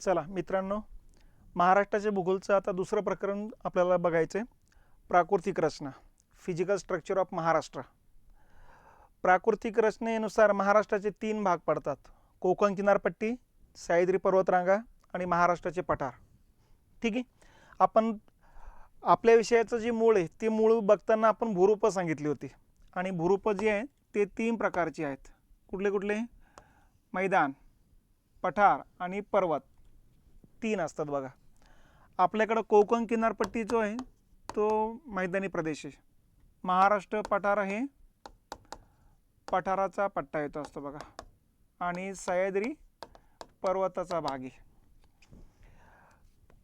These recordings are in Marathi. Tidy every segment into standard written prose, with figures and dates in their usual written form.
चला मित्रांनो, महाराष्ट्राच्या भूगोलचं आता दुसरं प्रकरण आपल्याला बघायचं आहे. प्राकृतिक रचना, फिजिकल स्ट्रक्चर ऑफ महाराष्ट्र. प्राकृतिक रचनेनुसार महाराष्ट्राचे 3 भाग पडतात: कोकण किनारपट्टी, सह्याद्री पर्वतरांगा आणि महाराष्ट्राचे पठार. ठीक आहे. आपण आपल्या विषयाचं जे मूळ आहे ते मूळ बघताना आपण भूरूप सांगितली होती, आणि भूरूप जी आहे ते 3 प्रकारची आहेत. कुठले कुठले? मैदान, पठार आणि पर्वत, 3 असतात बघा. आपल्याकडं कोकण किनारपट्टी जो आहे तो मैदानी प्रदेश आहे. महाराष्ट्र पठार आहे, पठाराचा पट्टा येतो असतो बघा, आणि सह्याद्री पर्वताचा भाग आहे.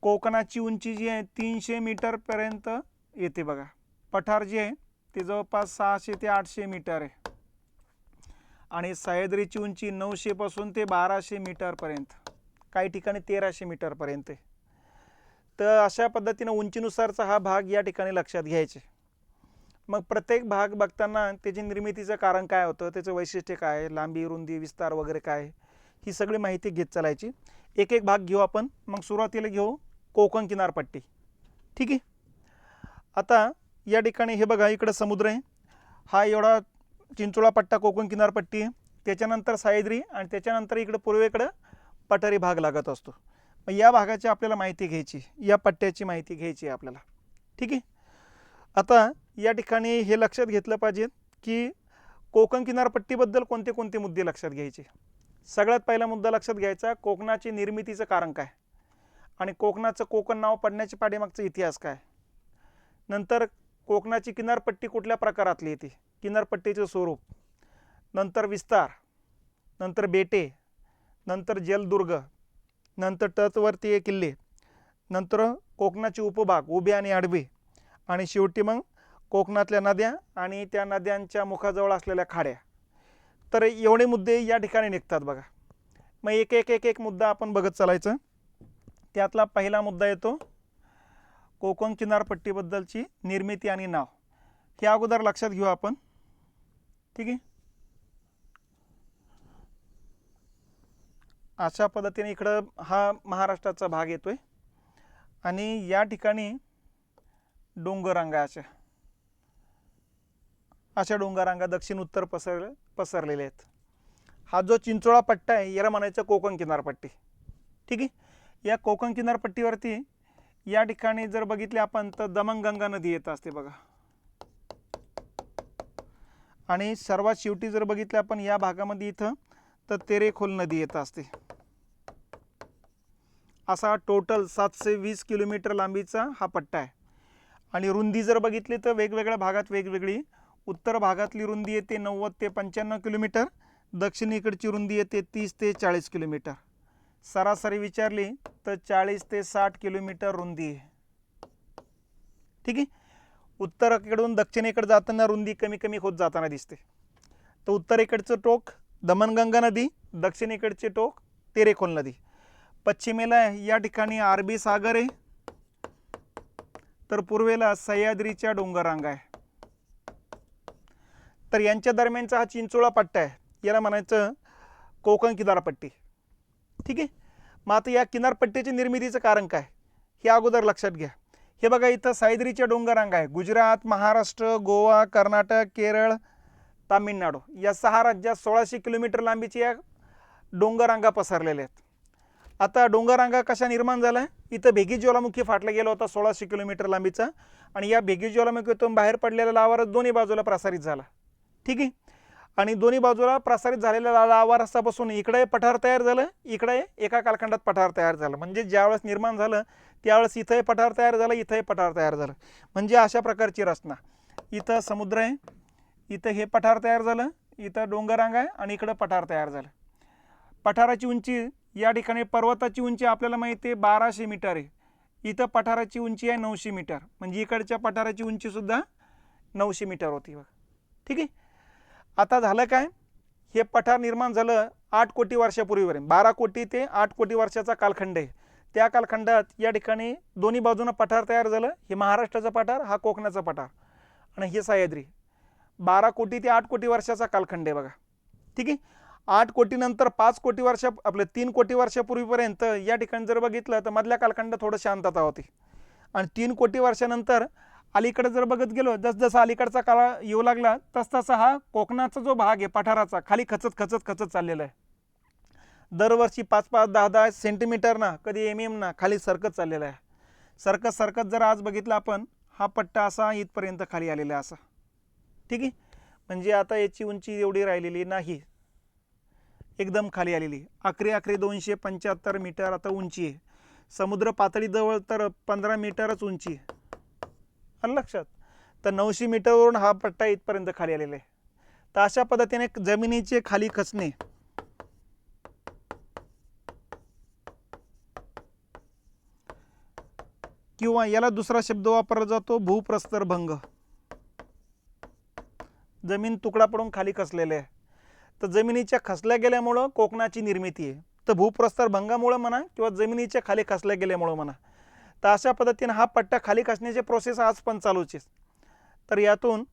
कोकणाची उंची जी आहे 300 मीटरपर्यंत येते बघा. पठार जे आहे ते जवळपास 600 ते 800 मीटर आहे, आणि सह्याद्रीची उंची 900 पासून ते 1200 मीटरपर्यंत, काही ठिकाणी 1300 मीटरपर्यंत आहे. तर अशा पद्धतीने उंचीनुसारचा हा भाग या ठिकाणी लक्षात घ्यायचे. मग प्रत्येक भाग बघताना त्याची निर्मितीचं कारण काय होतं, त्याचं वैशिष्ट्य काय आहे, लांबी, रुंदी, विस्तार वगैरे काय, ही सगळी माहिती घेत चालायची. एक एक भाग घेऊ आपण. मग सुरुवातीला घेऊ कोकण किनारपट्टी. ठीक आहे. आता या ठिकाणी हे बघा, इकडं समुद्र आहे, हा एवढा चिंचोळा पट्टा कोकण किनारपट्टी आहे. त्याच्यानंतर सह्याद्री, आणि त्याच्यानंतर इकडं पूर्वेकडं पठारी भाग लागत असतो. मग या भागाची आपल्याला माहिती घ्यायची, या पट्ट्याची माहिती घ्यायची आहे आपल्याला. ठीक आहे. आता या ठिकाणी हे लक्षात घेतलं पाहिजे की कोकण किनारपट्टीबद्दल कोणते कोणते मुद्दे लक्षात घ्यायचे. सगळ्यात पहिला मुद्दा लक्षात घ्यायचा, कोकणाची निर्मितीचं कारण काय, आणि कोकणाचं कोकण नाव पडण्याच्या पाठीमागचा इतिहास काय. नंतर कोकणाची किनारपट्टी कुठल्या प्रकारातली येते, किनारपट्टीचं स्वरूप, नंतर विस्तार, नंतर बेटे, नंतर जलदुर्ग, नंतर तटवर्तीय किल्ले, नंतर कोकणाचे उपभाग उभे आणि आडवे, आणि शेवटी मग कोकणातल्या नद्या आणि त्या नद्यांच्या मुखाजवळ असलेल्या खाड्या. तर एवढे मुद्दे या ठिकाणी निघतात बघा. मग एक एक एक एक मुद्दा आपण बघत चालायचं. त्यातला पहिला मुद्दा येतो कोकण किनारपट्टीबद्दलची निर्मिती आणि नाव. हे अगोदर लक्षात घेऊ आपण. ठीक आहे. अशा पद्धतीने इकडं हा महाराष्ट्राचा भाग येतोय, आणि या ठिकाणी डोंगररांगा, अशा डोंगररांगा दक्षिण उत्तर पसरलेले आहेत. हा जो चिंचोळा पट्टा आहे याला म्हणायचं कोकण किनारपट्टी. ठीक आहे. या कोकण किनारपट्टीवरती या ठिकाणी जर बघितले आपण तर दमणगंगा नदी येत असते बघा, आणि सर्वात शेवटी जर बघितले आपण या भागामध्ये इथं तर तेरेखोल नदी येत असते. असा टोटल 720 किलोमीटर लांबीचा हा पट्टा आहे. आणि रुंदी जर बघितली तर वेगवेगळ्या भागात वेगवेगळी. उत्तर भागातली रुंदी येते 90 ते 95 किलोमीटर, दक्षिणेकडची रुंदी येते 30 ते 40 किलोमीटर. सरासरी विचारली तर 40 ते 60 किलोमीटर रुंदी आहे. ठीक आहे. उत्तरेकडून दक्षिणेकडे जाताना रुंदी कमी कमी होत जाताना दिसते. तर उत्तरेकडचं टोक दमणगंगा नदी, दक्षिणेकडचे टोक तेरेखोल नदी. पश्चिमेला या ठिकाणी अरबी सागर आहे, तर पूर्वेला सह्याद्रीच्या डोंगररांगा आहे. तर यांच्या दरम्यानचा हा चिंचोळा पट्टा आहे, याला म्हणायचं कोकण किनारपट्टी. ठीक आहे. मग आता या किनारपट्टीच्या निर्मितीचं कारण काय हे अगोदर लक्षात घ्या. हे बघा, इथं सह्याद्रीच्या डोंगररांगा आहे. गुजरात, महाराष्ट्र, गोवा, कर्नाटक, केरळ, तामिळनाडू या 6 राज्यात 1600 किलोमीटर लांबीची या डोंगररांगा पसरलेल्या आहेत. आता डोंगररांगा कशा निर्माण झाल्या, इथं भेगी ज्वालामुखी फाटला गेला होता 1600 किलोमीटर लांबीचा, आणि या भेगी ज्वालामुखीतून बाहेर पडलेला लावा दोन्ही बाजूला प्रसारित झाला. ठीक आहे. आणि दोन्ही बाजूला प्रसारित झालेल्या लावा रसापासून इकडे पठार तयार झालं, इकडे एका कालखंडात पठार तयार झालं. म्हणजे ज्यावेळेस निर्माण झालं त्यावेळेस इथंही पठार तयार झालं, इथंही पठार तयार झालं. म्हणजे अशा प्रकारची रचना. इथं समुद्र आहे, इथं हे पठार तयार झालं, इथं डोंगररांगा आहे, आणि इकडं पठार तयार झालं. पठाराची उंची या ठिकाणी, पर्वताची उंची आपल्याला माहिती आहे 1200 मीटर आहे. इथं पठाराची उंची आहे 900 मीटर, म्हणजे इकडच्या पठाराची उंचीसुद्धा 900 मीटर होती बघा. ठीक आहे. आता झालं काय, हे पठार निर्माण झालं 8 कोटी वर्षापूर्वीपर्यंत. 12 कोटी ते 8 कोटी वर्षाचा कालखंड आहे. त्या कालखंडात या ठिकाणी दोन्ही बाजूनं पठार तयार झालं. हे महाराष्ट्राचा पठार, हा कोकणाचा पठार, आणि हे सह्याद्री. 12 कोटी ते 8 कोटी वर्षाचा कालखंड आहे बघा. ठीक आहे. 8 कोटीनंतर 5 कोटी वर्ष आपले 3 कोटी वर्षापूर्वीपर्यंत या ठिकाणी जर बघितलं तर मधल्या कालखंड थोडं शांतता होती आणि 3 कोटी वर्षानंतर अलीकडे जर बघत गेलो जसजसा अलीकडचा काळ येऊ लागला तसतसा हा कोकणाचा जो भाग आहे पठाराचा खाली खचत चाललेला आहे. दरवर्षी 5-5 10-10 सेंटीमीटर ना कधी MM ना खाली सरकत चाललेला आहे. सरकत जर आज बघितलं आपण हा पट्टा असा इथपर्यंत खाली आलेला आहे असा. ठीक आहे, म्हणजे आता याची उंची एवढी राहिलेली नाही, एकदम खाली आलेली. आखरी 275 मीटर आता उंची आहे. समुद्र पातळीजवळ तर 15 मीटरच उंची आहे. आलं लक्षात. तर 900 मीटरवरून हा पट्टा इथपर्यंत खाली आलेला आहे. तर अशा पद्धतीने जमिनीचे खाली खचणे किंवा याला दुसरा शब्द वापरला जातो भूप्रस्तरभंग. जमीन तुकडा पडून खाली खचलेले आहे. तर जमिनीच्या खचल्या गेल्यामुळं कोकणाची निर्मिती आहे. तर भूप्रस्तरभंगामुळे म्हणा किंवा जमिनीच्या खाली खचल्या गेल्यामुळे म्हणा. तर अशा पद्धतीने हा पट्टा खाली खचण्याचे प्रोसेस आज पण चालूच आहे. तर यातून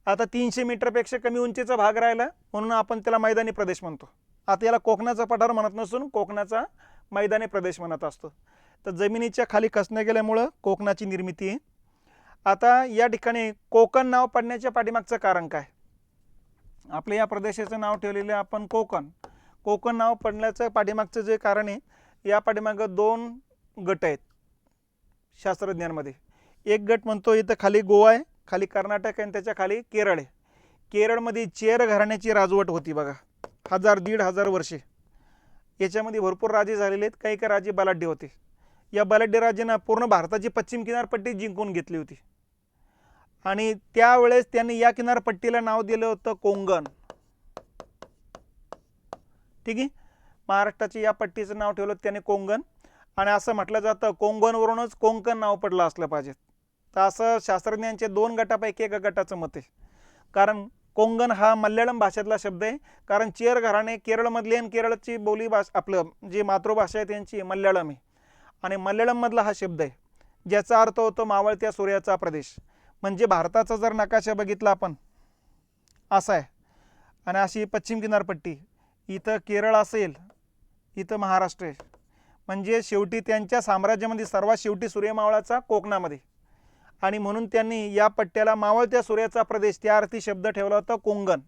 आता 300 मीटरपेक्षा कमी उंचीचा भाग राहिला म्हणून आपण त्याला मैदानी प्रदेश म्हणतो. आता याला कोकणाचा पठार म्हणत नसून कोकणाचा मैदानी प्रदेश म्हणत असतो. तर जमिनीच्या खाली खचण्या गेल्यामुळं कोकणाची निर्मिती आहे. आता या ठिकाणी कोकण नाव पडण्याच्या पाठीमागचं कारण काय? आपल्या या प्रदेशाचं नाव ठेवलेलं आपण कोकण. कोकण नाव पडण्याचं पाठीमागचं जे कारण आहे, या पाठीमागं 2 गट आहेत शास्त्रज्ञांमध्ये. एक गट म्हणतो इथं खाली गोवा आहे, खाली कर्नाटक आहे आणि त्याच्या खाली केरळ आहे. केरळमध्ये चेर घराण्याची राजवट होती बघा, 1000-1500 वर्षे. याच्यामध्ये भरपूर राजे झालेले आहेत. काही राजे बलाढ्य होते. या बलाढ्य राजांना पूर्ण भारताची पश्चिम किनारपट्टी जिंकून घेतली होती आणि त्यावेळेस त्यांनी या किनारपट्टीला नाव दिलं होतं कोंगण. ठीक आहे, महाराष्ट्राची या पट्टीचं नाव ठेवलं त्याने कोंगण. आणि असं म्हटलं जातं कोंगणवरूनच कोंकण नाव पडलं असलं पाहिजे. तर असं शास्त्रज्ञांचे 2 गटापैकी एका गटाचं मत आहे. कारण कोंगण हा मल्याळम भाषेतला शब्द आहे. कारण चेर घराणे केरळमधली आणि केरळची बोली भाषा आपलं जी मातृभाषा आहे त्यांची मल्याळम आहे आणि मल्याळममधला हा शब्द आहे ज्याचा अर्थ होतो मावळत्या सूर्याचा प्रदेश. म्हणजे भारताचा जर नकाशा बघितला आपण असा आहे आणि अशी पश्चिम किनारपट्टी, इथं केरळ असेल, इथं महाराष्ट्र आहे. म्हणजे शेवटी त्यांच्या साम्राज्यामध्ये सर्वात शेवटी सूर्य मावळाचा कोकणामध्ये. आणि म्हणून त्यांनी या पट्ट्याला मावळत्या सूर्याचा प्रदेश त्या अर्थी शब्द ठेवला होता कोंगण.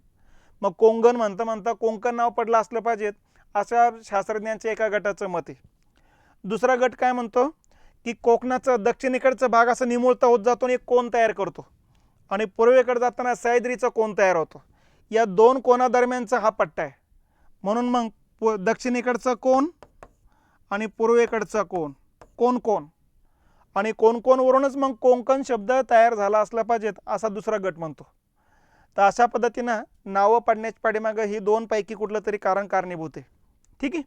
मग कोंगण म्हणता कोंकण नाव पडलं असलं पाहिजेत अशा शास्त्रज्ञांच्या एका गटाचं मत आहे. दुसरा गट काय म्हणतो की कोकणाचं दक्षिणेकडचा भाग असं निमुळता होत जातो आणि एक कोन तयार करतो आणि पूर्वेकडे जाताना सह्याद्रीचा कोन तयार होतो. या 2 कोनादरम्यानचा हा पट्टा आहे. म्हणून मग दक्षिणेकडचा कोन आणि पूर्वेकडचा कोन आणि कोणवरूनच मग कोंकण शब्द तयार झाला असला पाहिजेत असा दुसरा गट म्हणतो. तर अशा पद्धतीनं नावं पडण्याच्या पाठीमागं ही 2 पैकी कुठलं तरी कारण कारणीभूत आहे. ठीक आहे,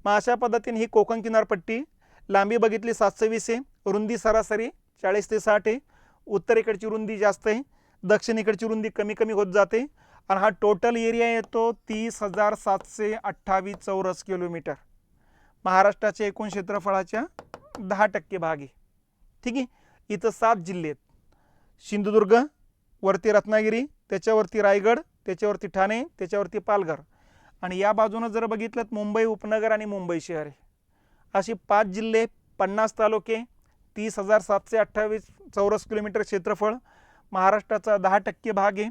मग अशा पद्धतीने ही कोकण किनारपट्टी लांबी बघितली 720 आहे, रुंदी सरासरी 40 ते 60 आहे. उत्तरेकडची रुंदी जास्त आहे, दक्षिणेकडची रुंदी कमी होत जाते आणि हा टोटल एरिया येतो 30,728 चौरस किलोमीटर. महाराष्ट्राच्या एकूण क्षेत्रफळाच्या 10% भाग आहे. ठीक आहे, इथं 7 जिल्हे आहेत. सिंधुदुर्ग, वरती रत्नागिरी, त्याच्यावरती रायगड, त्याच्यावरती ठाणे, त्याच्यावरती पालघर आणि या बाजूनं जर बघितलं मुंबई उपनगर आणि मुंबई शहर आहे. अशी 5 जिल्हे, 50 तालुके, 30,728 चौरस किलोमीटर क्षेत्रफळ. महाराष्ट्राचा 10% भाग आहे.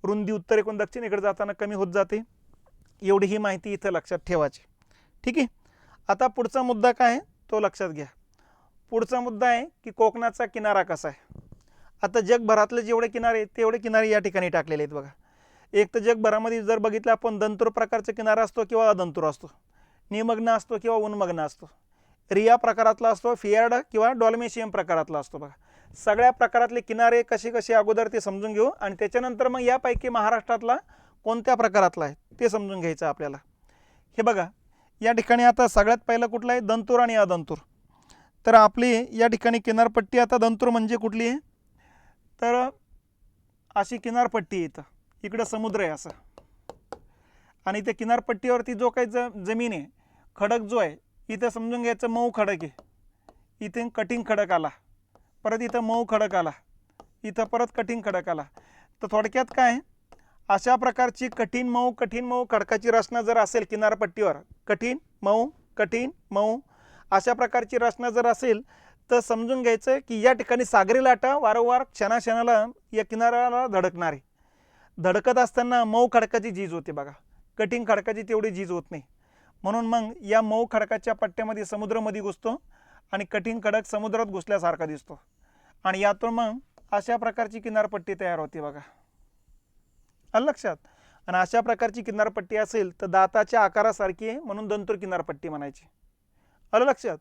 रुंदी उत्तरेकडून दक्षिणेकडे जाताना कमी होत जाते. एवढी ही माहिती इथं लक्षात ठेवायची. ठीक आहे, आता पुढचा मुद्दा काय आहे तो लक्षात घ्या. पुढचा मुद्दा आहे की कोकणाचा किनारा कसा आहे. आता जगभरातले जेवढे किनारे आहेत तेवढे किनारे या ठिकाणी टाकलेले आहेत बघा. एक तर जगभरामध्ये जर बघितलं आपण दंतूर प्रकारचा किनारा असतो किंवा अदंतूर असतो, निमग्न असतो किंवा उन्मग्न असतो, रिया प्रकारातला असतो, फियार्ड किंवा डॉल्मेशियम प्रकारातला असतो. बघा सगळ्या प्रकारातले किनारे कसे अगोदर ते समजून घेऊ आणि त्याच्यानंतर मग यापैकी महाराष्ट्रातला कोणत्या प्रकारातला आहे ते समजून घ्यायचं आपल्याला. हे बघा या ठिकाणी आता सगळ्यात पहिलं कुठलं आहे, दंतूर आणि अदंतूर. तर आपली या ठिकाणी किनारपट्टी आता दंतूर म्हणजे कुठली आहे तर अशी किनारपट्टी इथं इकडं समुद्र आहे असं आणि त्या किनारपट्टीवरती जो काही जमीन आहे, खडक जो आहे इथं समजून घ्यायचं मऊ खडक आहे. इथे कटिंग खडक आला, परत इथं मऊ खडक आला, इथं परत कटिंग खडक आला. तर थोडक्यात काय अशा प्रकारची कठीण मऊ खडकाची रचना जर असेल किनारपट्टीवर, कठीण मऊ अशा प्रकारची रचना जर असेल तर समजून घ्यायचं की या ठिकाणी सागरी लाटा वारंवार क्षणाक्षणाला या किनाऱ्याला धडकणार आहे. धडकत असताना मऊ खडकाची झीज होते बघा, कठीण खडकाची तेवढी झीज होत नाही. म्हणून मग या मऊ खडकाच्या पट्ट्यामध्ये समुद्रामध्ये घुसतो आणि कठीण खडक समुद्रात घुसल्यासारखा दिसतो आणि यातून मग अशा प्रकारची किनारपट्टी तयार होते बघा. आलं लक्षात? आणि अशा प्रकारची किनारपट्टी असेल तर दाताच्या आकारासारखी आहे म्हणून दंतूर किनारपट्टी म्हणायची. आलं लक्षात?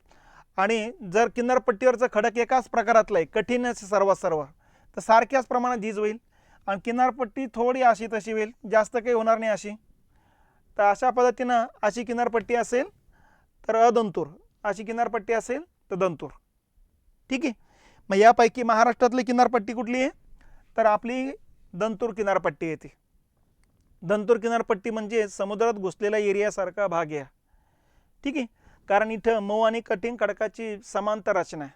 आणि जर किनारपट्टीवरचा खडक एकाच प्रकारातला आहे, कठीण सर्व तर सारख्याच प्रमाणात झीज होईल आणि किनारपट्टी थोडी अशी तशी होईल, जास्त काही होणार नाही अशी. तर अशा पद्धतीनं अशी किनारपट्टी असेल तर अदंतूर, अशी किनारपट्टी असेल तर दंतूर. ठीक आहे. मग यापैकी महाराष्ट्रातली किनारपट्टी कुठली आहे तर आपली दंतूर किनारपट्टी येते. दंतूर किनारपट्टी म्हणजे समुद्रात घुसलेला एरियासारखा भाग आहे. ठीक आहे. कारण इथं मऊ आणि कठीण खडकाची समांतर रचना आहे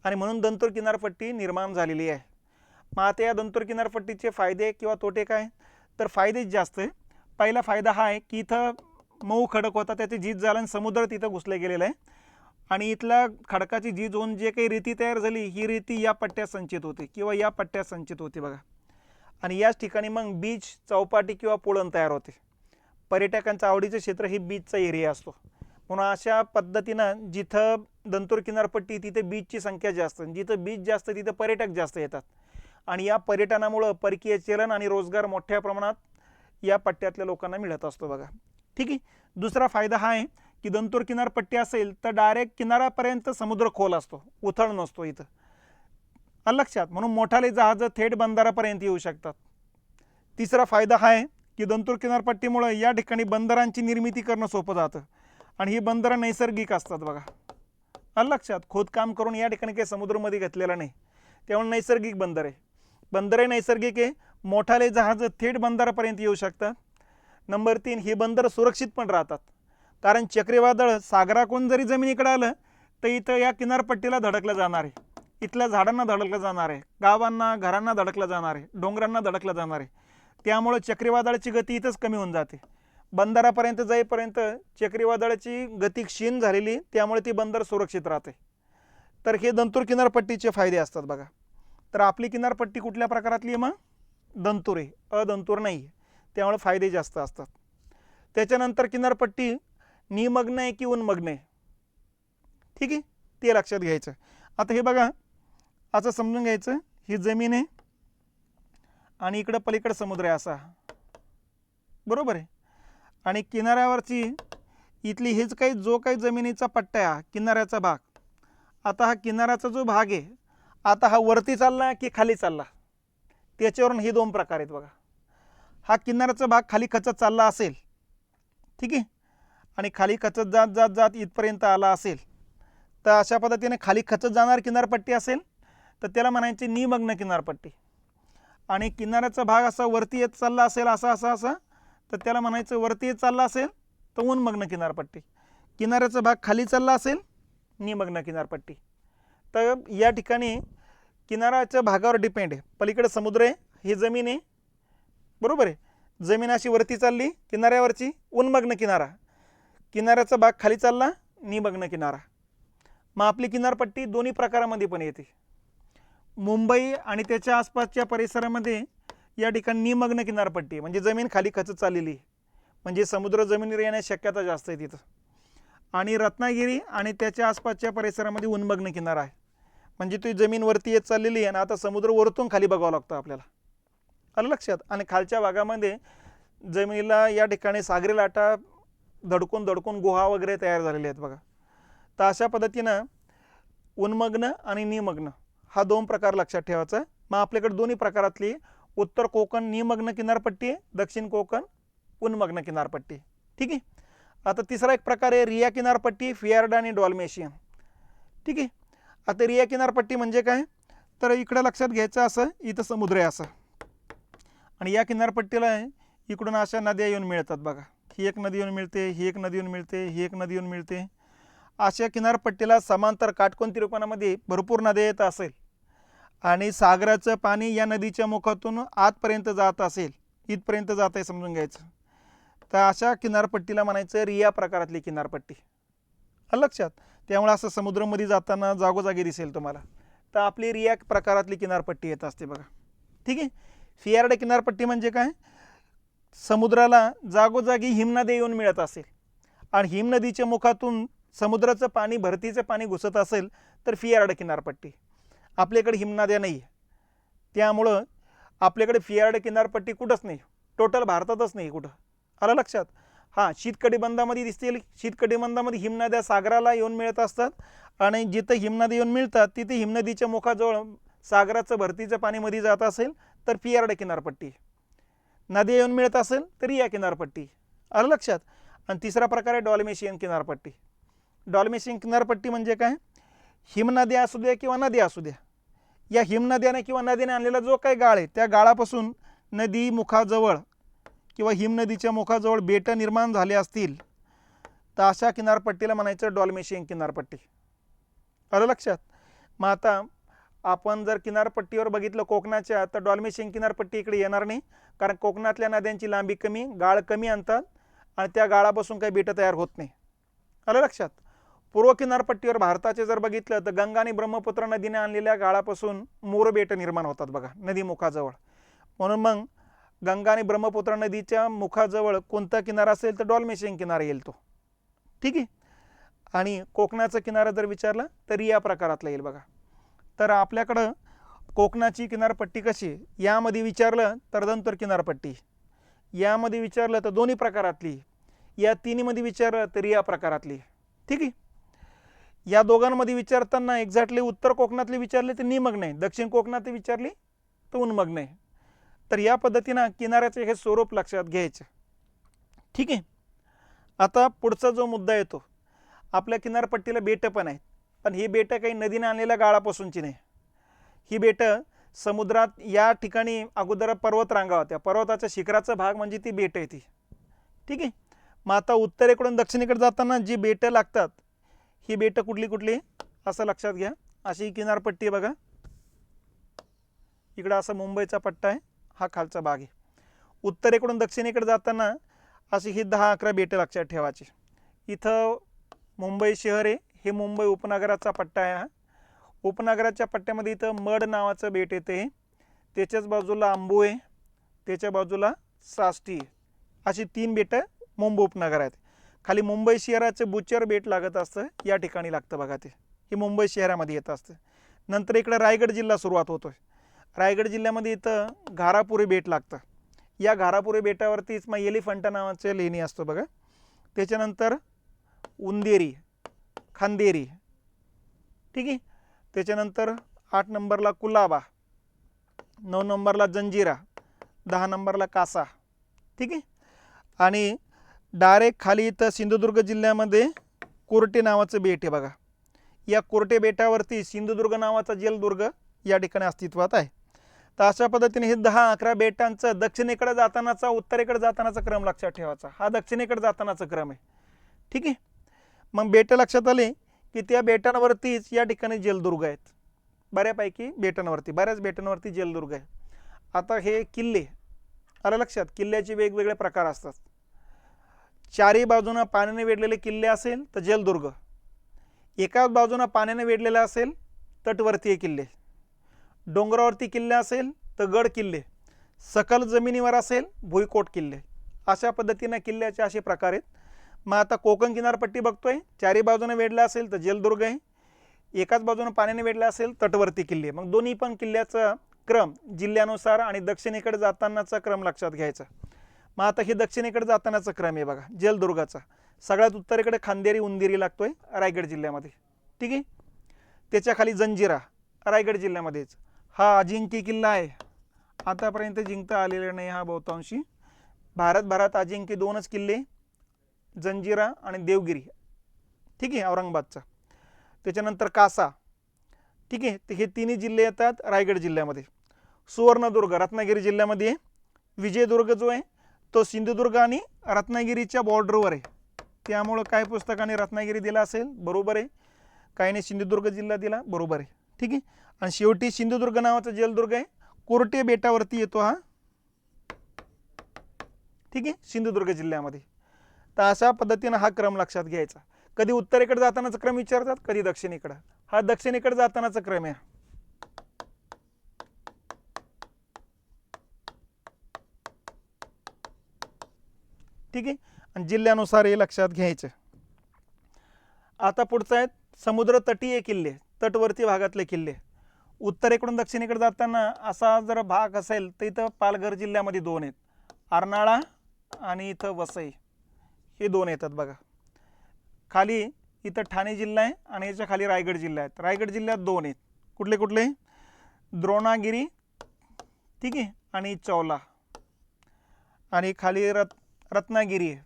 आणि म्हणून दंतूर किनारपट्टी निर्माण झालेली आहे. मग आता या दंतूर किनारपट्टीचे फायदे किंवा तोटे काय तर फायदेच जास्त आहे. पहिला फायदा हा आहे की इथं मऊ खडक होता, त्याची झीज झालं आणि समुद्र तिथं घुसले गेलेलं आहे आणि इथला खडकाची झीज होऊन जे काही रेती तयार झाली ही रेती या पट्ट्यात संचित होते किंवा या पट्ट्यात संचित होते बघा. आणि याच ठिकाणी मग बीच, चौपाटी किंवा पुळण तयार होते. पर्यटकांचं आवडीचं क्षेत्र ही बीचचा एरिया असतो. म्हणून अशा पद्धतीनं जिथं दंतूर किनारपट्टी तिथे बीचची संख्या जास्त, जिथं बीच जास्त तिथं पर्यटक जास्त येतात आणि या पर्यटनामुळं परकीय चलन आणि रोजगार मोठ्या प्रमाणात या पट्ट्यातल्या लोकांना मिळत असतो बघा. ठीक आहे. दुसरा फायदा हा आहे की दंतूर किनारपट्टी असेल तर डायरेक्ट किनाऱ्यापर्यंत समुद्र खोल असतो, उथळ नसतो इथं. आलं लक्षात? म्हणून मोठाले जहाज थेट बंदरापर्यंत येऊ शकतात. तिसरा फायदा हा आहे की दंतूर किनारपट्टीमुळे या ठिकाणी बंदरांची निर्मिती करणं सोपं जातं आणि ही बंदरं नैसर्गिक असतात बघा. आलं लक्षात? खोदकाम करून या ठिकाणी काही समुद्रामध्ये घेतलेला नाही, त्यामुळे नैसर्गिक बंदर आहे. बंदरे नैसर्गिक आहे, मोठाले जहाज थेट बंदरापर्यंत येऊ शकतात. नंबर 3, ही बंदर सुरक्षित पण राहतात कारण चक्रीवादळ सागराकडून जरी जमिनीकडे आलं तर इथं या किनारपट्टीला धडकलं जाणार आहे, इथल्या झाडांना धडकलं जाणार आहे, गावांना, घरांना धडकलं जाणार आहे, डोंगरांना धडकलं जाणार आहे. त्यामुळे चक्रीवादळाची गती इथंच कमी होऊन जाते. बंदरापर्यंत जाईपर्यंत चक्रीवादळाची गती क्षीण झालेली, त्यामुळे ती बंदर सुरक्षित राहते. तर हे दंतूर किनारपट्टीचे फायदे असतात बघा. तर आपली किनारपट्टी कुठल्या प्रकारातली आहे? मग दंतूर आहे, अदंतूर नाही आहे, त्यामुळे फायदे जास्त असतात. त्याच्यानंतर किनारपट्टी निमग्न आहे की उन्मग्न आहे, ठीक आहे, ते लक्षात घ्यायचं. आता हे बघा, असं समजून घ्यायचं, ही जमीन आहे आणि इकडं पलीकडं समुद्र आहे असा, बरोबर आहे. आणि किनाऱ्यावरची इथली हेच काही जो काही जमिनीचा पट्टा आहे, किनाऱ्याचा भाग. आता हा किनाऱ्याचा जो भाग आहे, आता हा वरती चालला की खाली चालला, त्याच्यावरून हे दोन प्रकार आहेत बघा. हा किनाऱ्याचा भाग खाली खचत चालला असेल, ठीक आहे, आणि खाली खचत जात जात जात इथपर्यंत आला असेल तर अशा पद्धतीने खाली खचत जाणार किनारपट्टी असेल तर त्याला म्हणायची निमग्न किनारपट्टी. आणि किनाऱ्याचा भाग असा वरती येत चालला असेल असा असा असा तर त्याला म्हणायचं वरती येत चालला असेल तर उन्मग्न किनारपट्टी. किनाऱ्याचा भाग खाली चालला असेल निमग्न किनारपट्टी. तर या ठिकाणी किनाऱ्याच्या भागावर डिपेंड आहे, पलीकडे समुद्र आहे, ही जमीन आहे, बरोबर आहे. जमीन अशी वरती चालली किनाऱ्यावरची उन्मग्न किनारा, किनाऱ्याचा भाग खाली चालला निमग्न किनारा. मग आपली किनारपट्टी दोन्ही प्रकारामध्ये पण येते. मुंबई आणि त्याच्या आसपासच्या परिसरामध्ये या ठिकाणी निमग्न किनारपट्टी म्हणजे जमीन खाली खचत चाललेली, म्हणजे समुद्र जमिनीवर येण्याची शक्यता जास्त आहे तिथं. आणि रत्नागिरी आणि त्याच्या आसपासच्या परिसरामध्ये उन्मग्न किनारा आहे, म्हणजे ती जमीन वरती येत चाललेली आहे आणि आता समुद्र वरतून खाली बघावं लागतं आपल्याला. आलं लक्षात? आणि खालच्या भागामध्ये जमिनीला या ठिकाणी सागरी लाटा धडकून धडकून गुहा वगैरे तयार झालेले आहेत बघा. तर अशा पद्धतीनं उन्मग्न आणि निमग्न हा दोन प्रकार लक्षात ठेवायचा. मग आपल्याकडे दोन्ही प्रकारातली उत्तर कोकण निमग्न किनारपट्टी आहे, दक्षिण कोकण उन्मग्न किनारपट्टी, ठीक आहे. आता तिसरा एक प्रकार आहे रिया किनारपट्टी, फियार्ड आणि डॉल्मेशियन, ठीक आहे. आता रिया किनारपट्टी म्हणजे काय तर इकडं लक्षात घ्यायचं, असं इथं समुद्र आहे असं, आणि या किनारपट्टीला इकडून अशा नद्या येऊन मिळतात बघा. ही एक नदी येऊन मिळते, ही एक नदी येऊन मिळते, ही एक नदी येऊन मिळते. अशा किनारपट्टीला समांतर काटकोनती रूपामध्ये भरपूर नद्या येत असेल आणि सागराचं पाणी या नदीच्या मुखातून आतपर्यंत जात असेल इथपर्यंत जात आहे समजून घ्यायचं. तर अशा किनारपट्टीला म्हणायचं रिया प्रकारातली किनारपट्टी. आलं लक्षात. त्यामुळे असं समुद्रामध्ये जाताना जागोजागी दिसेल तुम्हाला. तर आपली रिया प्रकारातली किनारपट्टी येत असते बघा. ठीक आहे. फियार्ड किनारपट्टी म्हणजे काय, समुद्राला जागोजागी हिमनदी येऊन मिळत असेल आणि हिमनदीच्या मुखातून समुद्राचं पाणी, भरतीचं पाणी घुसत असेल तर फियार्ड किनारपट्टी. आपल्याकडे हिमनद्या नाही आहे, त्यामुळं आपल्याकडे फियार्ड किनारपट्टी कुठंच नाही, टोटल भारतातच नाही कुठं. आलं लक्षात. हां, शीतकटिबंधामध्ये दिसतील. शीतकटिबंधामध्ये हिमनद्या सागराला येऊन मिळत असतात आणि जिथं हिमनद्या येऊन मिळतात तिथे हिमनदीच्या मुखाजवळ सागराचं भरतीचं पाणी मध्ये जात असेल तर फियार्ड किनारपट्टी. नदी येऊन मिळत असेल तरी या किनारपट्टी. आलं लक्षात. आणि तिसरा प्रकार आहे डॉल्मेशियन किनारपट्टी. डॉल्मेशियन किनारपट्टी म्हणजे काय, हिमनद्या असू द्या किंवा नद्या असू द्या, या हिमनद्याने किंवा नदीने आणलेला जो काही गाळ आहे त्या गाळापासून नदी मुखाजवळ किंवा हिमनदीच्या मुखाजवळ बेटं निर्माण झाले असतील तर अशा किनारपट्टीला म्हणायचं डॉल्मेशियन किनारपट्टी. आलं लक्षात. मग आता आपण जर किनारपट्टीवर बघितलं कोकणाच्या, तर डॉल्मेशियन किनारपट्टी इकडे येणार नाही, कारण कोकणातल्या नद्यांची लांबी कमी, गाळ कमी आणतात आणि त्या गाळापासून काही बेटं तयार होत नाही. आलं लक्षात. पूर्व किनारपट्टीवर भारताचे जर बघितलं तर गंगा आणि ब्रह्मपुत्र नदीने आणलेल्या गाळापासून मोर बेटं निर्माण होतात बघा नदीमुखाजवळ. म्हणून मग गंगा आणि ब्रह्मपुत्र नदीच्या मुखाजवळ कोणता किनारा असेल तर डॉल्मेशियन किनारा येईल तो. ठीक आहे. आणि कोकणाचा किनारा जर विचारला तर या प्रकारातला येईल बघा. तर आपल्याकडं कोकणाची किनारपट्टी कशी, यामध्ये विचारलं तर दंतर किनारपट्टी, यामध्ये विचारलं तर दोन्ही प्रकारातली, या तिन्हीमध्ये विचारलं तर या प्रकारातली. ठीक आहे. या दोघांमध्ये विचारताना एक्झॅक्टली उत्तर कोकणातले विचारले तर निमग्न आहे, दक्षिण कोकणात विचारली तर उन्मग्न आहे. तर या पद्धतीनं किनाऱ्याचे हे स्वरूप लक्षात घ्यायचं. ठीक आहे. आता पुढचा जो मुद्दा येतो, आपल्या किनारपट्टीला बेटं पण आहेत, पण ही बेटं काही नदीने आणलेल्या गाळापासूनची नाही. ही बेटं समुद्रात या ठिकाणी अगोदर पर्वतरांगा होत्या, पर्वताच्या शिखराचा भाग म्हणजे ती बेटं आहे ती. ठीक आहे. मग आता उत्तरेकडून दक्षिणेकडे जाताना जी बेटं लागतात, ही बेटं कुठली कुठली असं लक्षात घ्या. अशी किनारपट्टी बघा, इकडं असा मुंबईचा पट्टा आहे, हा खालचा भाग आहे. उत्तरेकडून दक्षिणेकडे जाताना अशी ही 10-11 बेटं लक्षात ठेवायची. इथं मुंबई शहर आहे, हे मुंबई उपनगराचा पट्टा आहे. हा उपनगराच्या पट्ट्यामध्ये इथं मड नावाचं बेट येते, त्याच्याच बाजूला आंबू आहे, त्याच्या बाजूला साष्टी आहे. अशी 3 बेटं मुंबई उपनगर आहेत. खाली मुंबई शहराचं बुचर बेट लागत असतं, या ठिकाणी लागतं बघा ते, हे मुंबई शहरामध्ये येत असतं. नंतर इकडं रायगड जिल्हा सुरुवात होतोय. रायगड जिल्ह्यामध्ये इथं घारापुरी बेट लागतं. या घारापुरी बेटावरतीच मग एलिफंटा नावाचं लेणी असतो बघा. त्याच्यानंतर उंदेरी, खांदेरी. ठीक आहे. त्याच्यानंतर 8 नंबरला कुलाबा, 9 नंबरला जंजिरा, 10 नंबरला कासा. ठीक आहे. आणि डायरेक्ट खाली इथं सिंधुदुर्ग जिल्ह्यामध्ये कोरटे नावाचं बेट आहे बघा. या कोरटे बेटावरती सिंधुदुर्ग नावाचा जलदुर्ग या ठिकाणी अस्तित्वात आहे. तर अशा पद्धतीने हे 10-11 बेटांचं दक्षिणेकडे जातानाचा, उत्तरेकडे जातानाचा क्रम लक्षात ठेवायचा. हा दक्षिणेकडे जातानाचा क्रम आहे. ठीक आहे. मग बेटं लक्षात आले की त्या बेटांवरतीच या ठिकाणी जलदुर्ग आहेत. बऱ्यापैकी बेटांवरती, बऱ्याच बेटांवरती जलदुर्ग आहे. आता हे किल्ले, आलं लक्षात. किल्ल्याचे वेगवेगळे प्रकार असतात. चारही बाजूनं पाण्याने वेढलेले किल्ले असेल तर जलदुर्ग, एकाच बाजूनं पाण्याने वेढलेले असेल तटवर्तीय किल्ले, डोंगरावरती किल्ले असेल तर गड किल्ले, सकल जमिनीवर असेल भुईकोट किल्ले. अशा पद्धतीने किल्ल्याचे असे प्रकार आहेत. मग आता कोकण किनारपट्टी बघतोय, चारही बाजूने वेढला असेल तर जलदुर्ग आहे, एकाच बाजूने पाण्याने वेढला असेल तटवर्ती किल्ले. मग दोन्ही पण किल्ल्याचा क्रम जिल्ह्यानुसार आणि दक्षिणेकडे जातानाचा क्रम लक्षात घ्यायचा. मग आता हे दक्षिणेकडे जातानाचा क्रम आहे बघा जलदुर्गाचा. सगळ्यात उत्तरेकडे खांदेरी उंदेरी लागतोय रायगड जिल्ह्यामध्ये. ठीक आहे. त्याच्या खाली जंजिरा रायगड जिल्ह्यामध्येच. हा अजिंक्य किल्ला आहे, आतापर्यंत जिंकता आलेला नाही हा बहुतांशी. भारतभरात अजिंक्य 2च किल्ले, जंजिरा आणि देवगिरी. ठीक आहे, औरंगाबादचा. त्याच्यानंतर कासा. ठीक आहे. तर हे तिन्ही जिल्हे येतात रायगड जिल्ह्यामध्ये. सुवर्णदुर्ग रत्नागिरी जिल्ह्यामध्ये. विजयदुर्ग जो आहे तो सिंधुदुर्ग आणि रत्नागिरीच्या बॉर्डरवर आहे, त्यामुळं काही पुस्तकाने रत्नागिरी दिला असेल, बरोबर आहे. काहीने सिंधुदुर्ग जिल्हा दिला, बरोबर आहे. ठीक आहे. आणि शेवटी सिंधुदुर्ग नावाचा जलदुर्ग आहे, कोरटे बेटावरती येतो हा. ठीक आहे, सिंधुदुर्ग जिल्ह्यामध्ये. तर अशा पद्धतीनं हा क्रम लक्षात घ्यायचा. कधी उत्तरेकडे जातानाचा क्रम विचारतात, कधी दक्षिणेकडे. हा दक्षिणेकडे जातानाचा क्रम आहे. ठीक आहे, आणि जिल्ह्यानुसार हे लक्षात घ्यायचं. आता पुढचं आहे समुद्र तटीय किल्ले, तटवर्ती भागातले किल्ले. उत्तरेकडून दक्षिणेकडे जाताना असा जर भाग असेल तर इथं पालघर जिल्ह्यामध्ये 2 आहेत, अर्नाळा आणि इथं वसई, हे 2 येतात बघा. खाली इथं ठाणे जिल्हा आहे आणि याच्या खाली रायगड जिल्हा आहे. रायगड जिल्ह्यात 2 आहेत. कुठले कुठले? द्रोणागिरी, ठीक आहे, आणि चौला. आणि खाली रत्नागिरी आहे.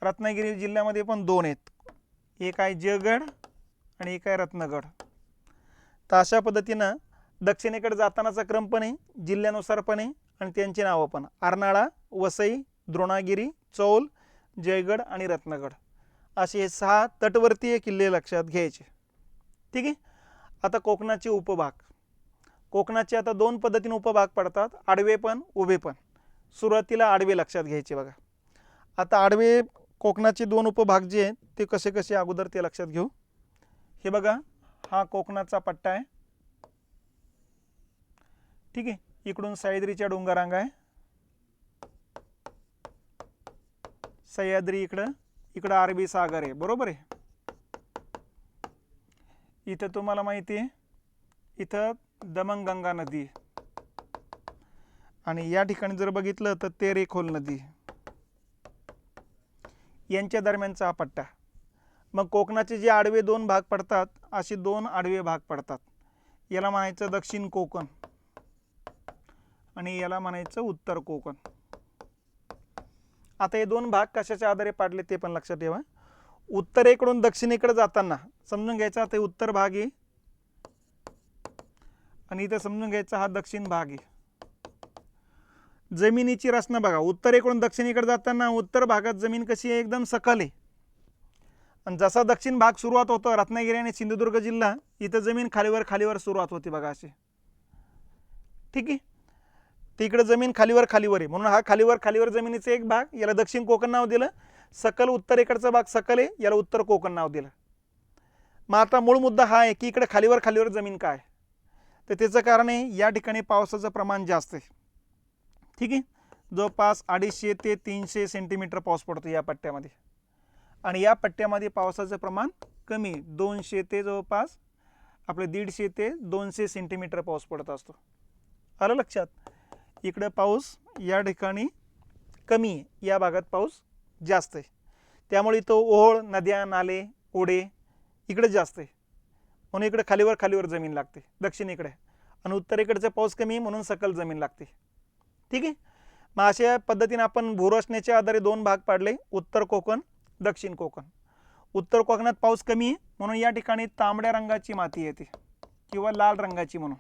रत्नागिरी जिल्ह्यामध्ये पण 2 आहेत, एक आहे जयगड आणि एक आहे रत्नगड. तर अशा पद्धतीनं दक्षिणेकडे जातानाचा क्रम पण आहे, जिल्ह्यानुसार पण आहे आणि त्यांची नावं पण. अर्नाळा, वसई, द्रोणागिरी, चौल, जयगड आणि रत्नगड असे हे 6 तटवर्तीय किल्ले लक्षात घ्यायचे. ठीक आहे. आता कोकणाचे उपभाग. कोकणाचे आता 2 पद्धतीने उपभाग पडतात, आडवे पण उभे पण. सुरुवातीला आडवे लक्षात घ्यायचे बघा. आता आडवे कोकणाचे 2 उपभाग जे आहेत ते कसे कसे अगोदर ते लक्षात घेऊ. हे बघा, हा कोकणाचा पट्टा आहे. ठीक आहे, इकडून सह्याद्रीच्या डोंगररांगा आहे. सह्याद्री इकडं, इकडं अरबी सागर आहे, बरोबर आहे. इथं तुम्हाला माहिती आहे इथं दमणगंगा नदी आहे. आणि या ठिकाणी जर बघितलं तर तेरेखोल नदी, यांच्या दरम्यानचा हा पट्टा. मग कोकणाचे जे आडवे 2 भाग पडतात, असे 2 आडवे भाग पडतात. याला म्हणायचं दक्षिण कोकण आणि याला म्हणायचं उत्तर कोकण. आता हे 2 भाग कशाच्या आधारे पाडले ते पण लक्षात ठेवा. उत्तरेकडून दक्षिणेकडे जाताना समजून घ्यायचा ते उत्तर भाग आहे आणि इथे समजून घ्यायचा हा दक्षिण भाग आहे. जमिनीची रचना बघा, उत्तरेकडून दक्षिणेकडे जाताना उत्तर भागात जमीन कशी आहे, एकदम सखल आहे. आणि जसा दक्षिण भाग सुरुवात होतो रत्नागिरी आणि सिंधुदुर्ग जिल्हा, इथं जमीन खालीवर खालीवर सुरुवात होती बघा अशी. ठीक आहे, तिकडे जमीन खालीवर खालीवर आहे म्हणून हा खालीवर खालीवर जमिनीचा एक भाग, याला दक्षिण कोकण नाव दिलं. सकल उत्तरेकडचा भाग सकल आहे, याला उत्तर कोकण नाव दिलं. मग आता मूळ मुद्दा हा आहे की इकडे खालीवर खालीवर जमीन काय, तर त्याचं कारण आहे या ठिकाणी पावसाचं प्रमाण जास्त आहे. ठीक आहे, जवळपास 250 ते 300 सेंटीमीटर पाऊस पडतो या पट्ट्यामध्ये. आणि या पट्ट्यामध्ये पावसाचं प्रमाण कमी, 200 ते जवळपास आपले 150 ते 200 सेंटीमीटर पाऊस पडत असतो. आलं लक्षात. इकडे पाऊस या ठिकाणी कमी आहे, या भागात पाऊस जास्त आहे. त्यामुळे तो ओहोळ, नद्या, नाले, ओढे इकडे जास्त आहे म्हणून इकडे खालीवर खालीवर जमीन लागते दक्षिणेकडे. आणि उत्तरेकडचा पाऊस कमी म्हणून सकल जमीन लागते. ठीक आहे, मग अशा पद्धतीने आपण भूरचनेच्या आधारे 2 भाग पाडले, उत्तर कोकण, दक्षिण कोकण. उत्तर कोकणात पाऊस कमी आहे म्हणून या ठिकाणी तांबड्या रंगाची माती येते किंवा लाल रंगाची म्हणून.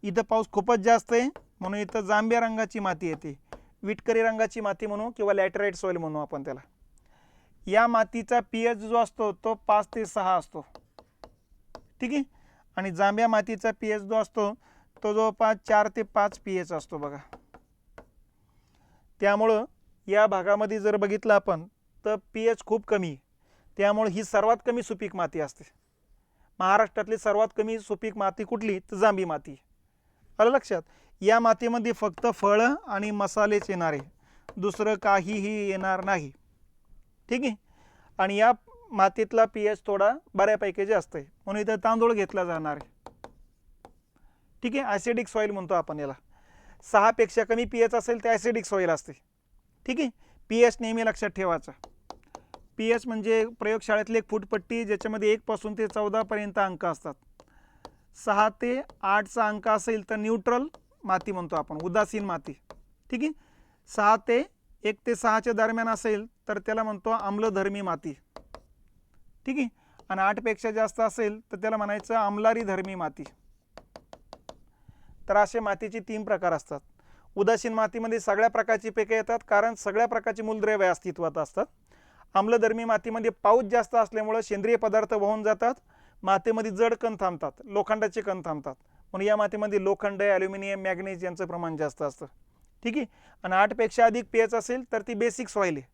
इथं पाऊस खूपच जास्त आहे म्हणून इथं जांभ्या रंगाची माती येते, विटकरी रंगाची माती म्हणू किंवा लॅटराइट सॉइल म्हणू आपण त्याला. या मातीचा पीएच जो असतो तो 5 ते 6 असतो. ठीक आहे, आणि जांभ्या मातीचा पीएच जो असतो तो जवळपास 4 ते 5 पीएच असतो बघा. त्यामुळं या भागामध्ये जर बघितलं आपण तर पीएच खूप कमी आहे. त्यामुळे ही सर्वात कमी सुपीक माती असते. महाराष्ट्रातली सर्वात कमी सुपीक माती कुठली, तर जांभी माती. आलं लक्षात. या मातीमध्ये फक्त फळं आणि मसालेच येणार आहे, दुसरं काहीही येणार नाही. ठीक आहे, आणि या मातीतला पीएच थोडा बऱ्यापैकी जास्त आहे म्हणून इथं तांदूळ घेतला जाणार आहे. ठीक आहे, ॲसिडिक सॉईल म्हणतो आपण याला. 6 पेक्षा कमी पीएच असेल ते ॲसिडिक सॉईल असते. ठीक आहे, पीएच नेहमी लक्षात ठेवायचा. पीएच म्हणजे प्रयोगशाळेतली एक फूटपट्टी ज्याच्यामध्ये 1 पासून ते 14 पर्यंत अंक असतात. 6 ते 8चा अंक असेल तर न्यूट्रल माती म्हणतो आपण, उदासीन माती. ठीक आहे, 6 ते 1 ते 6च्या दरम्यान असेल तर त्याला म्हणतो आम्लधर्मी माती. ठीक आहे, आणि 8 पेक्षा जास्त असेल तर त्याला म्हणायचं आम्लारी धर्मी माती. तर असे मातीचे 3 प्रकार असतात. उदासीन मातीमध्ये सगळ्या प्रकारची पिके येतात कारण सगळ्या प्रकारची मूलद्रव्ये अस्तित्वात असतात. आम्लधर्मी मातीमध्ये पाऊस जास्त असल्यामुळे सेंद्रिय पदार्थ वाहून जातात, मातीमध्ये जड कण थांबतात, लोखंडाचे कण थांबतात म्हणून या मातीमध्ये लोखंड, ॲल्युमिनियम, मॅग्नेज यांचं प्रमाण जास्त असतं. ठीक आहे. आणि 8पेक्षा अधिक pH असेल तर ती बेसिक सॉईल आहे,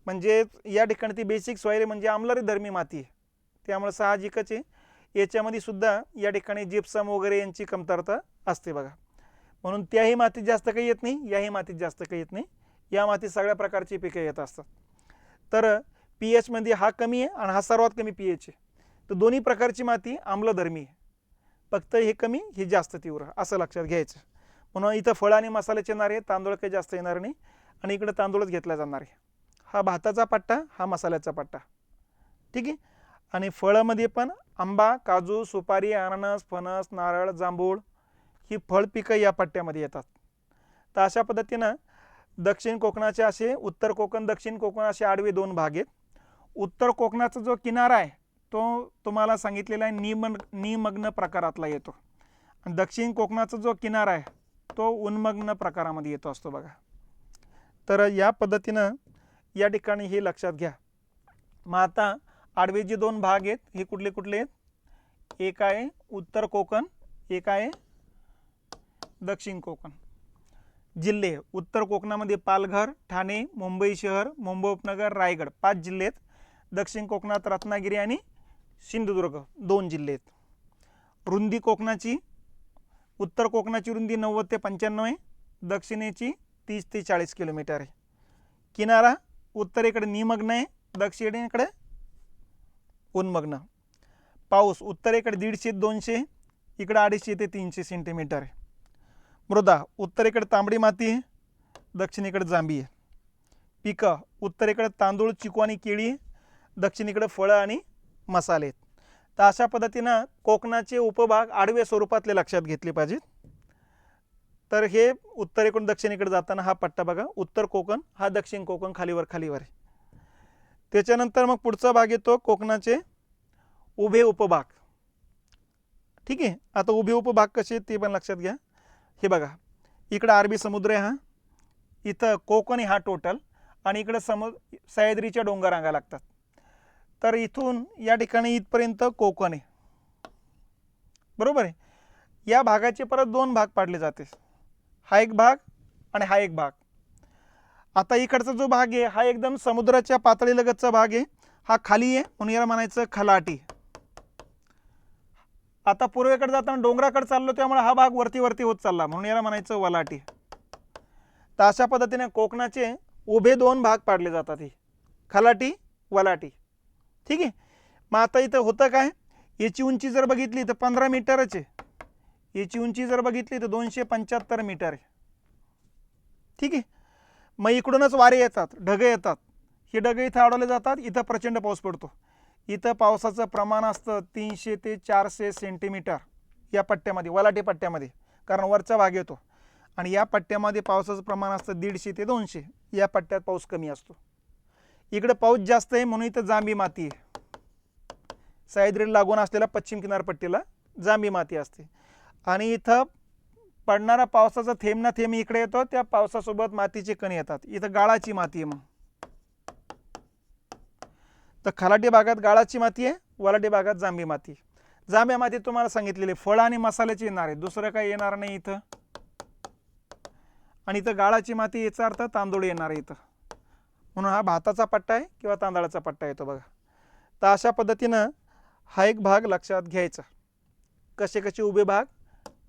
म्हणजे या ठिकाणी ती बेसिक सॉईल आहे म्हणजे आम्लधर्मी माती आहे. त्यामुळे साहजिकच आहे याच्यामध्ये सुद्धा या ठिकाणी जिप्सम वगैरे यांची कमतरता असते बघा. म्हणून त्याही मातीत जास्त काही येत नाही, याही मातीत जास्त काही येत नाही. या मातीत सगळ्या प्रकारची पिके येत असतात. तर pH मध्ये हा कमी आहे आणि हा सर्वात कमी pH आहे. तर दोन्ही प्रकारची माती आम्लधर्मी आहे, फक्त हे कमी हे जास्त तीव्र असं लक्षात घ्यायचं. म्हणून इथं फळ आणि मसाल्याचे येणार आहे, तांदूळ काही जास्त येणार नाही आणि इकडे तांदूळच घेतला जाणार आहे. हा भाताचा पट्टा, हा मसाल्याचा पट्टा, ठीक आहे. आणि फळामध्ये पण आंबा, काजू, सुपारी, अननस, फणस, नारळ, जांभूळ ही फळ पिकं या पट्ट्यामध्ये येतात. तर अशा पद्धतीनं दक्षिण कोकणाचे असे उत्तर कोकण, दक्षिण कोकण असे आडवे दोन भाग आहेत. उत्तर कोकणाचा जो किनारा आहे तो तुम्हाला सांगितलेला आहे निमग्न प्रकारातला येतो आणि दक्षिण कोकणाचा जो किनारा आहे तो उन्मग्न प्रकारामध्ये येतो असतो बघा. तर या पद्धतीनं या ठिकाणी हे लक्षात घ्या. मग आता आडवे जे दोन भाग आहेत हे कुठले कुठले आहेत? एक आहे उत्तर कोकण, एक आहे दक्षिण कोकण. जिल्हे उत्तर कोकणामध्ये पालघर, ठाणे, मुंबई शहर, मुंबई उपनगर, रायगड 5 जिल्हे आहेत. दक्षिण कोकणात रत्नागिरी आणि सिंधुदुर्ग 2 जिल्हे आहेत. रुंदी कोकणाची, उत्तर कोकणाची रुंदी 90 ते 95 आहे, दक्षिणेची 30 ते 40 किलोमीटर आहे. किनारा उत्तरेकडे निमग्न आहे, दक्षिणेकडे उन्मग्न. पाऊस उत्तरेकडे 150 200, इकडे 250 ते 300 सेंटीमीटर आहे. मृदा उत्तरेकडे तांबडी माती आहे, दक्षिणेकडे जांभी आहे. पिकं उत्तरेकडे तांदूळ, चिकू आणि केळी आहे, दक्षिणेकडे फळं आणि मसाले आहेत. तर अशा पद्धतीनं कोकणाचे उपभाग आडव्या स्वरूपातले लक्षात घेतले पाहिजेत. तर हे उत्तरेकडून दक्षिणेकडे जाताना हा पट्टा बघा, उत्तर कोकण हा दक्षिण कोकण खालीवर खालीवर आहे. त्याच्यानंतर मग पुढचा भाग येतो कोकणाचे उभे उपभाग, ठीक आहे. आता उभे उपभाग कसे ते पण लक्षात घ्या. हे बघा, इकडं अरबी समुद्र आहे, हा इथं कोकण आहे हा टोटल, आणि इकडं सह्याद्रीच्या डोंगररांगा लागतात. तर इथून या ठिकाणी इथपर्यंत कोकण आहे, बरोबर आहे. या भागाचे परत दोन भाग पाडले जाते, हा एक भाग आणि हा एक भाग. आता इकडचा जो भाग आहे हा एकदम समुद्राच्या पातळीलगतचा भाग आहे, हा खाली आहे म्हणून याला म्हणायचं खलाटी. आता पूर्वेकडे जाताना डोंगराकडे चाललो त्यामुळे हा भाग वरती वरती होत चालला म्हणून याला म्हणायचं वलाटी. तर अशा पद्धतीने कोकणाचे उभे दोन भाग पाडले जातात, ही खलाटी वलाटी, ठीक आहे. मग आता इथं होतं काय, याची उंची जर बघितली तर 15 मीटरच आहे, याची उंची जर बघितली तर 275 मीटर आहे, ठीक आहे. मग इकडूनच वारे येतात, ढग येतात, हे ढग इथं अडवले जातात, इथं प्रचंड पाऊस पडतो. इथं पावसाचं प्रमाण असतं 300 ते 400 सेंटीमीटर या पट्ट्यामध्ये, वलाटी पट्ट्यामध्ये, कारण वरचा भाग येतो. आणि या पट्ट्यामध्ये पावसाचं प्रमाण असतं 150 ते 200. या पट्ट्यात पाऊस कमी असतो. इकडे पाऊस जास्त आहे म्हणून इथं जांभी माती आहे, सह्याद्रीला लागून असलेल्या पश्चिम किनारपट्टीला जांभी माती असते. आणि इथं पडणारा पावसाचा थेंब ना थेंब इकडे येतो, त्या पावसासोबत मातीचे कण येतात. इथं गाळाची माती आहे. मग तर खलाटी भागात गाळाची माती आहे, वलाटी भागात जांभी माती. जांभ्या मातीत तुम्हाला सांगितलेले फळ आणि मसाल्याचे येणार आहे, दुसरं काही येणार नाही इथं. आणि इथं गाळाची माती, याचा अर्थ तांदूळ येणार आहे इथं, म्हणून हा भाताचा पट्टा आहे किंवा तांदळाचा पट्टा येतो बघा. तर अशा पद्धतीनं हा एक भाग लक्षात घ्यायचा. कसे कसे उभे भाग,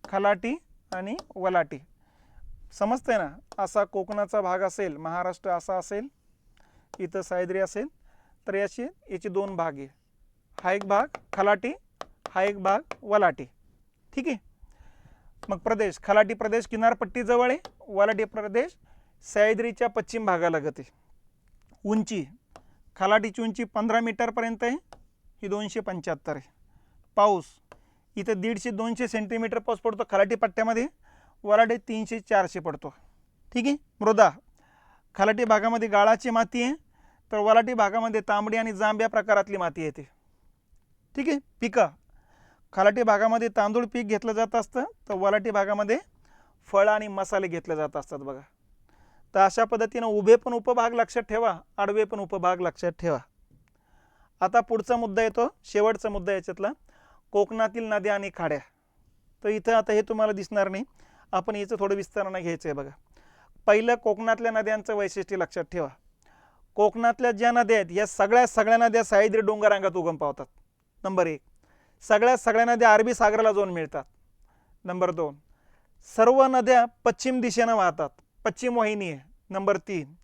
खलाटी आणि वलाटी, समजते ना. असा कोकणाचा भाग असेल, महाराष्ट्र असा असेल, इथं सह्याद्री असेल, तर याचे दोन भाग आहे, हा एक भाग खलाटी, हा एक भाग वलाटी, ठीक आहे. मग प्रदेश, खलाटी प्रदेश किनारपट्टी जवळ आहे, वलाटी प्रदेश सह्याद्रीच्या पश्चिम भागालगत आहे. उंची, खलाटीची उंची 15 मीटरपर्यंत आहे, ही 275 आहे. पाऊस इथं 150 200 सेंटीमीटर पाऊस पडतो खलाटी पट्ट्यामध्ये, वलाटी 300 400 पडतो, ठीक आहे. मृदा, खलाटी भागामध्ये गाळाची माती आहे, तर वलाटी भागामध्ये तांबडी आणि जांभ्या प्रकारातली माती येते, ठीक आहे. पिकं, खलाटी भागामध्ये तांदूळ पीक घेतलं जात असतं, तर वलाटी भागामध्ये फळ आणि मसाले घेतले जात असतात बघा. तर अशा पद्धतीनं उभे पण उपभाग लक्षात ठेवा, आडवे पण उपभाग लक्षात ठेवा. आता पुढचा मुद्दा येतो, शेवटचा मुद्दा याच्यातला, कोकणातील नद्या आणि खाड्या. तर इथं आता हे तुम्हाला दिसणार नाही, आपण याचं थोडं विस्ताराने घ्यायचं आहे बघा. पहिलं कोकणातल्या नद्यांचं वैशिष्ट्य लक्षात ठेवा. कोकणातल्या ज्या नद्या आहेत या सगळ्या नद्या सह्याद्री डोंगररांगात उगम पावतात. नंबर 1. सगळ्या नद्या अरबी सागराला जाऊन मिळतात. नंबर 2. सर्व नद्या पश्चिम दिशेने वाहतात, पश्चिम वाहिनी आहे. नंबर 3.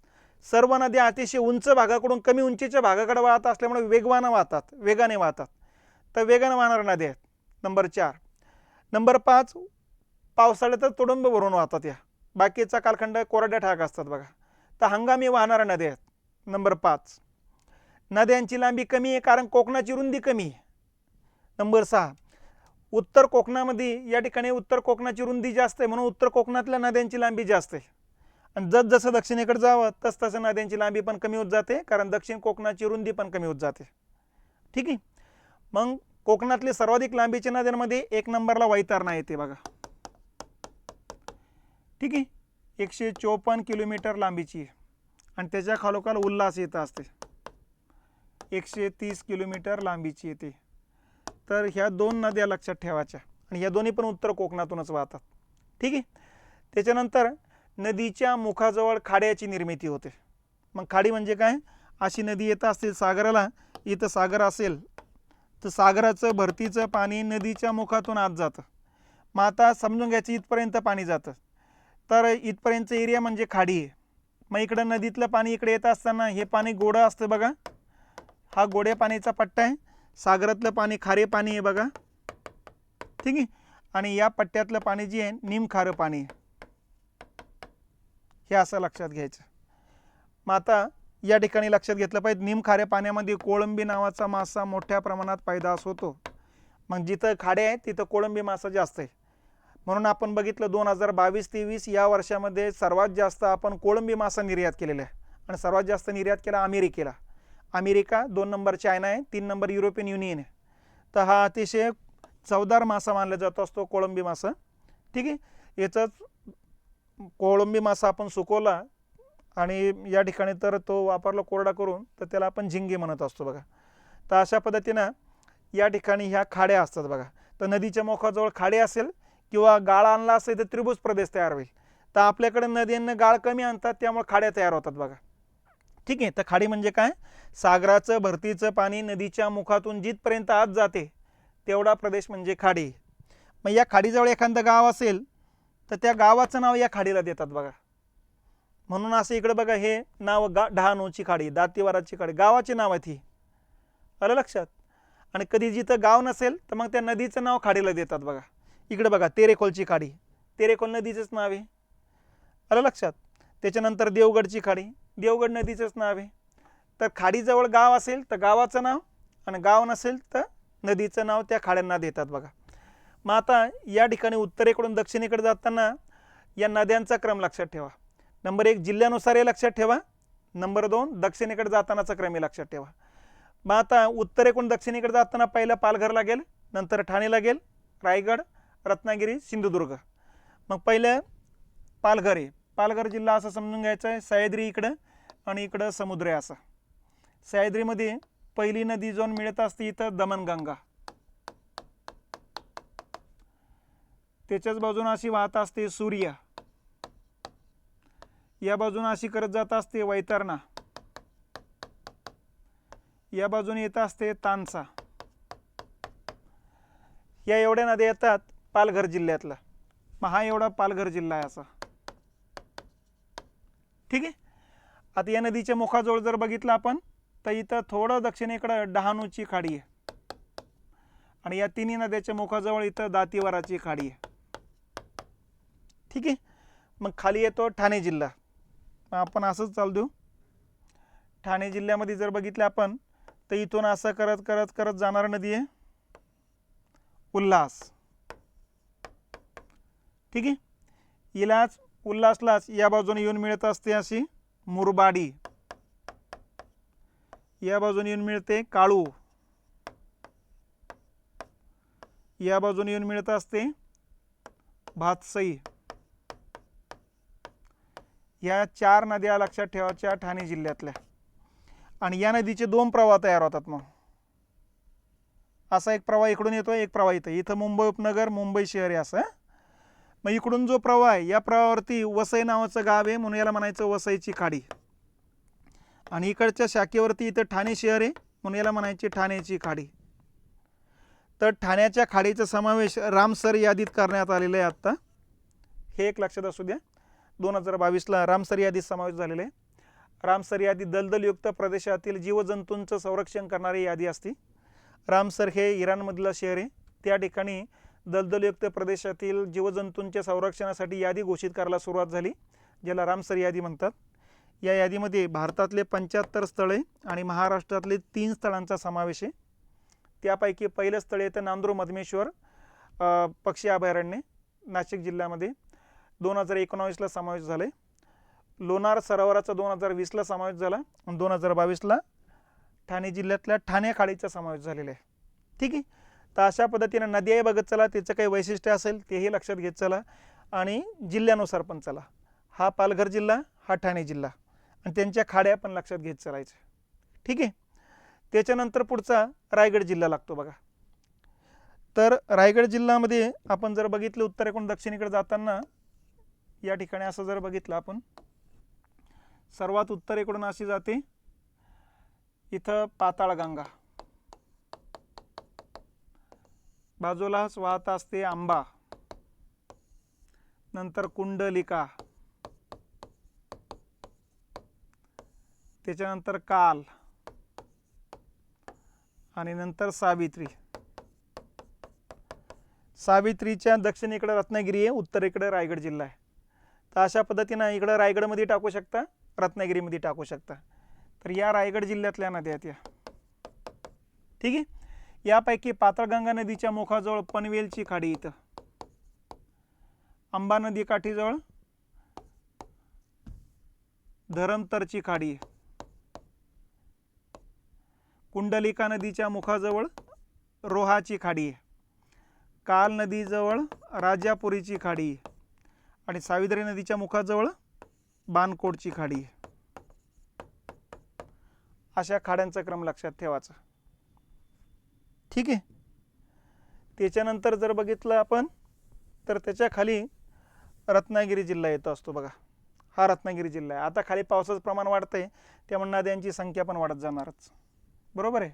सर्व नद्या अतिशय उंच भागाकडून कमी उंचीच्या भागाकडे वाहत असल्यामुळे वेगाने वाहतात. तर वेगाने वाहणाऱ्या नद्या आहेत. नंबर 4. नंबर 5. पावसाळ्यातच तुडुंब भरून वाहतात. या बाकीचा कालखंड कोरड्या ठाक असतात बघा. तर हंगामी वाहणाऱ्या नद्या आहेत. नंबर 5. नद्यांची लांबी कमी आहे कारण कोकणाची रुंदी कमी आहे. नंबर 6. उत्तर कोकणामध्ये या ठिकाणी उत्तर कोकणाची रुंदी जास्त आहे म्हणून उत्तर कोकणातल्या नद्यांची लांबी जास्त आहे. आणि जसं दक्षिणेकडे जावं तसं नद्यांची लांबी पण कमी होत जाते कारण दक्षिण कोकणाची रुंदी पण कमी होत जाते. ठीक आहे. मग कोकणातली सर्वाधिक लांबीच्या नद्यांमध्ये 1 नंबरला वैतरणा येते बघा. ठीक आहे. 154 किलोमीटर लांबीची आहे. आणि त्याच्या खालोखाल उल्हास येत असते 130 किलोमीटर लांबीची येते. तर ह्या 2 नद्या लक्षात ठेवायच्या आणि ह्या दोन्ही पण उत्तर कोकणातूनच वाहतात. ठीक आहे. त्याच्यानंतर नदीच्या मुखाजवळ खाड्याची निर्मिती होते. मग खाडी म्हणजे काय? अशी नदी येत असते सागराला, इथं सागर असेल तर सागराचं भरतीचं पाणी नदीच्या मुखातून आत जातं. मग आता समजून घ्यायचं इथपर्यंत पाणी जातं तर इथपर्यंतचं एरिया म्हणजे खाडी आहे. मग इकडं नदीतलं पाणी इकडे येत असताना हे पाणी गोडं असतं बघा. हा गोड्या पाणीचा पट्टा आहे. सागरातलं पाणी खारे पाणी आहे बघा. ठीक आहे. आणि या पट्ट्यातलं पाणी जे आहे निमखारं पाणी आहे. हे असं लक्षात घ्यायचं. मग आता या ठिकाणी लक्षात घेतलं पाहिजे निमखाऱ्या पाण्यामध्ये कोळंबी नावाचा मासा मोठ्या प्रमाणात पैदास होतो. मग जिथं खाडे आहेत तिथं कोळंबी मासा जास्त आहे. म्हणून आपण बघितलं 2022-23 या वर्षामध्ये सर्वात जास्त आपण कोळंबी मासा निर्यात केलेला आहे. आणि सर्वात जास्त निर्यात केला अमेरिकेला. अमेरिका 2 नंबर चायना आहे, 3 नंबर युरोपियन युनियन आहे. तर हा अतिशय चवदार मासा मानला जातो असतो कोळंबी मासा. ठीक आहे. याचाच कोळंबी मासा आपण सुकवला आणि या ठिकाणी तर तो वापरला कोरडा करून तर त्याला आपण झिंगे म्हणत असतो बघा. तर अशा पद्धतीनं या ठिकाणी ह्या खाड्या असतात बघा. तर नदीच्या मुखाजवळ खाडे असेल किंवा गाळ आणला असेल तर त्रिभुज प्रदेश तयार होईल. तर आपल्याकडे नद्यांना गाळ कमी आणतात त्यामुळे खाड्या तयार होतात बघा. ठीक आहे. तर खाडी म्हणजे काय? सागराचं भरतीचं पाणी नदीच्या मुखातून जिथपर्यंत आत जाते तेवढा प्रदेश म्हणजे खाडी. मग या खाडीजवळ एखादं गाव असेल तर त्या गावाचं नाव या खाडीला देतात बघा. म्हणून असं इकडे बघा हे नाव डहाणूची खाडी, दातीवाराची खाडी गावाचे नाव आहेत ही. आलं लक्षात? आणि कधी जिथं गाव नसेल तर मग त्या नदीचं नाव खाडीला देतात बघा. इकडे बघा तेरेखोलची खाडी, तेरेखोल नदीचंच नाव आहे. आलं लक्षात? त्याच्यानंतर देवगडची खाडी, देवगड नदीचंच नाव आहे. तर खाडीजवळ गाव असेल तर गावाचं नाव आणि गाव नसेल तर नदीचं नाव त्या खाड्यांना देतात बघा. मग आता या ठिकाणी उत्तरेकडून दक्षिणेकडे जाताना या नद्यांचा क्रम लक्षात ठेवा. नंबर 1 जिल्ह्यानुसार हे लक्षात ठेवा. नंबर 2 दक्षिणेकडे जातानाचा क्रम हे लक्षात ठेवा. मग आता उत्तरेकडून दक्षिणेकडे जाताना पहिलं पालघर लागेल, नंतर ठाणे लागेल, रायगड, रत्नागिरी, सिंधुदुर्ग. मग पहिलं पालघर आहे. पालघर जिल्हा असं समजून घ्यायचं आहे सह्याद्री इकडं आणि इकडं समुद्र आहे असं. सह्याद्रीमध्ये पहिली नदी जाऊन मिळत असते इथं दमनगंगा. त्याच्याच बाजूने अशी वाहत असते सूर्या. या बाजूने अशी करत जात असते वैतरणा. या बाजूने येत असते तानसा. या एवढ्या नद्या येतात पालघर जिल्ह्यातला. मग हा एवढा पालघर जिल्हा आहे असा. ठीक आहे. आता या नदीच्या मुखाजवळ जर बघितलं आपण तर इथं थोडं दक्षिणेकडं डहाणूची खाडी आहे आणि या तिन्ही नद्याच्या मुखाजवळ इथं दातीवाराची खाडी आहे. ठीक आहे. मग खाली येतो ठाणे जिल्हा. आपण असंच चालू देऊ. ठाणे जिल्ह्यामध्ये जर बघितलं आपण तर इथून असं करत करत करत जाणार नदी आहे उल्हास. ठीक आहे. इलाच उल्हासलाच या बाजूने येऊन मिळत असते अशी मुरबाडी. या बाजूने येऊन मिळते काळू. या बाजूने येऊन मिळत असते भातसई. या 4 नद्या लक्षात ठेवायच्या ठाणे जिल्ह्यातल्या. आणि या नदीचे 2 प्रवाह तयार होतात. मग असा एक प्रवाह इकडून येतो, एक प्रवाह इथं. इथं मुंबई उपनगर, मुंबई शहर आहे असं. मग इकडून जो प्रवाह आहे या प्रवाहावरती वसई नावाचं गाव आहे म्हणून याला म्हणायचं वसईची खाडी, आणि इकडच्या शाखेवरती इथं ठाणे शहर आहे म्हणून याला म्हणायची ठाण्याची खाडी. तर ठाण्याच्या खाडीचा समावेश रामसर यादीत करण्यात आलेला आहे. आत्ता हे एक लक्षात असू द्या, 2022ला रामसर यादीत समावेश झालेला आहे. रामसर यादी दलदलयुक्त प्रदेशातील जीवजंतूंचं संरक्षण करणारी यादी असते. रामसर हे इराणमधलं शहर आहे. त्या ठिकाणी दलदलयुक्त प्रदेशातील जीवजंतूंच्या संरक्षणासाठी यादी घोषित करायला सुरुवात झाली, ज्याला रामसर यादी म्हणतात. या यादीमध्ये भारतातले 75 स्थळे आणि महाराष्ट्रातले 3 स्थळांचा समावेश आहे. त्यापैकी पहिलं स्थळ येतं नांदूर मधमेश्वर पक्षी अभयारण्य, नाशिक जिल्ह्यामध्ये 2019ला समावेश झाले. लोणार सरोवराचा 2020ला समावेश झाला आणि 2022ला ठाणे जिल्ह्यातल्या ठाणे खाडीचा समावेश झालेला आहे. ठीक आहे. तर अशा पद्धतीने नद्याही बघत चला, त्याचं काही वैशिष्ट्य असेल तेही लक्षात घेत चला, आणि जिल्ह्यानुसार पण चला. हा पालघर जिल्हा, हा ठाणे जिल्हा, आणि त्यांच्या खाड्या पण लक्षात घेत चालायच्या. ठीक आहे. त्याच्यानंतर पुढचा रायगड जिल्हा लागतो बघा. तर रायगड जिल्ह्यामध्ये आपण जर बघितलं उत्तरेकडून दक्षिणेकडे जाताना या ठिकाणी असं जर बघितलं आपण, सर्वात उत्तरेकडून अशी जाते, इथं पाताळगंगा, बाजूलाच वाहत असते आंबा, नंतर कुंडलिका, त्याच्यानंतर काल, आणि नंतर सावित्री. सावित्रीच्या दक्षिणेकडे रत्नागिरी आहे, उत्तरेकडे रायगड जिल्हा आहे. तर अशा पद्धतीनं इकडं रायगडमध्ये टाकू शकता, रत्नागिरीमध्ये टाकू शकता. तर या रायगड जिल्ह्यातल्या नद्या आहेत या. ठीक आहे. यापैकी पाताळगंगा नदीच्या मुखाजवळ पनवेलची खाडी, इथं अंबा नदी काठीजवळ धरमतरची खाडी आहे. कुंडलिका नदीच्या मुखाजवळ रोहाची खाडी आहे. काल नदीजवळ राजापुरीची खाडी आहे, आणि सावित्री नदीच्या मुखाजवळ बानकोटची खाडी आहे. अशा खाड्यांचा क्रम लक्षात ठेवायचा. ठीक आहे. त्याच्यानंतर जर बघितलं आपण तर त्याच्या खाली रत्नागिरी जिल्हा येतो असतो बघा. हा रत्नागिरी जिल्हा आहे. आता खाली पावसाचं प्रमाण वाढतंय, त्यामुळे नद्यांची संख्या पण वाढत जाणारच, बरोबर आहे.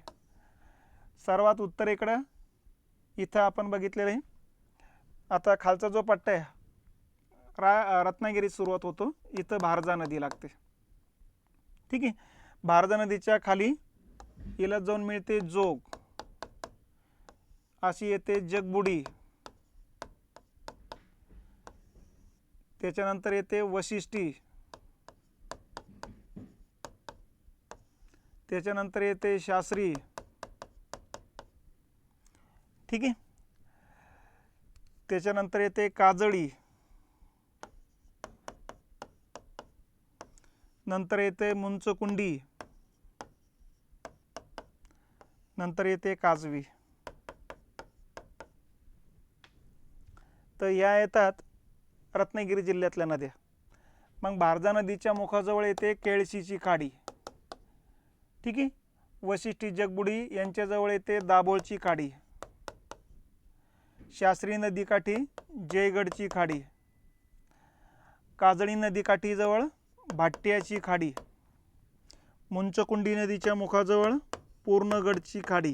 सर्वात उत्तरेकडं इथं आपण बघितलेलं आहे. आता खालचा जो पट्टा आहे रत्नागिरी सुरुवात होतो, इथं भारजा नदी लागते. ठीक आहे. भारजा नदीच्या खाली हिला जाऊन मिळते जोग, अशी येते जगबुडी, त्याच्यानंतर येते वशिष्ठी, त्याच्यानंतर येते शास्त्री. ठीक आहे. त्याच्यानंतर येते काजळी, नंतर येते मुंचकुंडी, नंतर येते काजवी. तर या येतात रत्नागिरी जिल्ह्यातल्या नद्या. मग भारजा नदीच्या मुखाजवळ येते केळशीची खाडी. ठीक आहे. वशिष्ठी जगबुडी यांच्याजवळ येते दाभोळची खाडी. शास्त्री नदीकाठी जयगडची खाडी. काजळी नदीकाठीजवळ भाट्याची खाडी. मुंचकुंडी नदीच्या मुखाजवळ पूर्णगडची खाडी,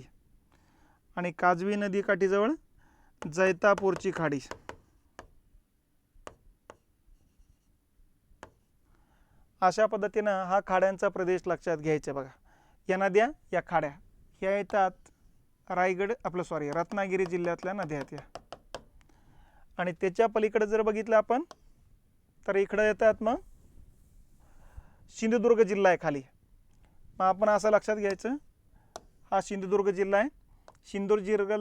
आणि काजवी नदीकाठीजवळ जैतापूरची खाडी. अशा पद्धतीनं हा खाड्यांचा प्रदेश लक्षात घ्यायचा बघा. या नद्या, या खाड्या ह्या येतात रत्नागिरी जिल्ह्यातल्या नद्या आहेत या. आणि त्याच्या पलीकडे जर बघितलं आपण तर इकडे येतात मग सिंधुदुर्ग जिल्हा आहे खाली. मग आपण असं लक्षात घ्यायचं, हा सिंधुदुर्ग जिल्हा आहे. सिंधुदुर्ग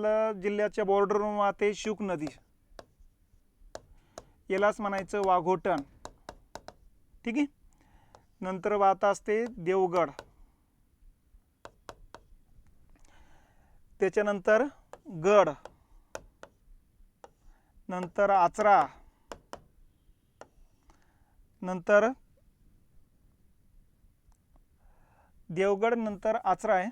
जिल्ह्याच्या बॉर्डरवरून वाहते शुक नदी, यालाच म्हणायचं वाघोटण. ठीक आहे. नंतर वाहत असते देवगड, त्याच्यानंतर गड, नंतर आचरा, नंतर देवगड, नंतर आचरा आहे,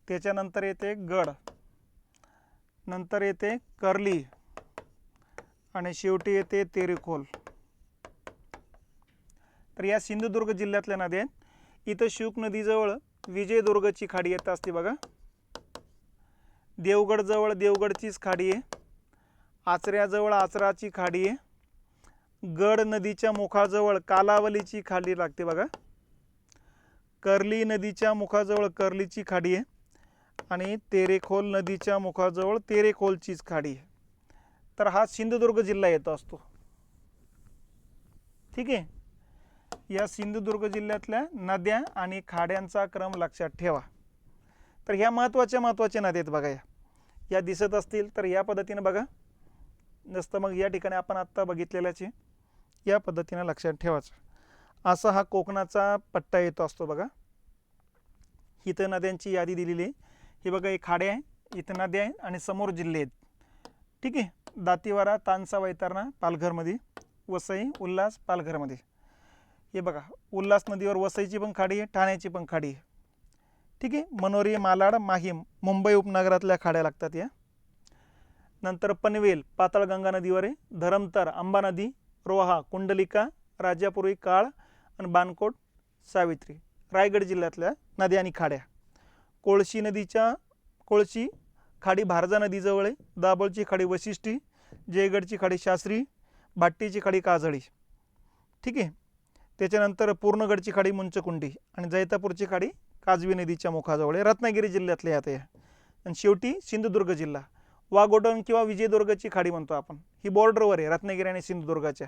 त्याच्यानंतर येते गड, नंतर येते कर्ली आणि शेवटी येते तेरेखोल. तर या सिंधुदुर्ग जिल्ह्यातल्या नद्या आहेत. इथं शुक नदीजवळ विजयदुर्गची खाडी येत असते बघा. देवगडजवळ देवगडचीच खाडी आहे. आचऱ्याजवळ आचराची खाडी आहे. गड नदीच्या मुखाजवळ कालावलीची खाडी लागते बघा. कर्ली नदीच्या मुखाजवळ कर्लीची खाडी आहे आणि तेरेखोल नदीच्या मुखाजवळ तेरेखोलचीच खाडी आहे. तर हा सिंधुदुर्ग जिल्हा येतो असतो. ठीक आहे. या सिंधुदुर्ग जिल्ह्यातल्या नद्या आणि खाड्यांचा क्रम लक्षात ठेवा. तर ह्या महत्त्वाच्या नद्या आहेत बघा. या दिसत असतील तर या पद्धतीने बघा. नसतं मग या ठिकाणी आपण आत्ता बघितलेल्याचे या पद्धतीने लक्षात ठेवायचं. असा हा कोकणाचा पट्टा येतो असतो बघा. इथं नद्यांची यादी दिलेली आहे. हे बघा, हे खाड्या आहे, इथं नद्या आहे आणि समोर जिल्हे आहेत. ठीक आहे. दातीवारा, तानसा, वैतरणा पालघरमध्ये, वसई, उल्हास पालघरमध्ये. हे बघा, उल्हास नदीवर वसईची पण खाडी आहे, ठाण्याची पण खाडी आहे. ठीक आहे. मनोरी, मालाड, माहीम मुंबई उपनगरातल्या खाड्या लागतात या. नंतर पनवेल पाताळगंगा नदीवर आहे. धरमतर, अंबा नदी, रोहा, कुंडलिका, राजापुरी, काळ आणि बाणकोट, सावित्री रायगड जिल्ह्यातल्या नद्या आणि खाड्या. कोळशी खाडी भारजा नदीजवळ आहे. दाभोळची खाडी वशिष्ठी, जयगडची खाडी शास्त्री, भाट्टीची खाडी काजळी. ठीक आहे. त्याच्यानंतर पूर्णगडची खाडी मुंचकुंडी आणि जैतापूरची खाडी काजवी नदीच्या मुखाजवळ आहे. रत्नागिरी जिल्ह्यातले आता या. आणि शेवटी सिंधुदुर्ग जिल्हा वाघोटन किंवा विजयदुर्गची खाडी म्हणतो आपण. ही बॉर्डरवर आहे रत्नागिरी आणि सिंधुदुर्गाच्या.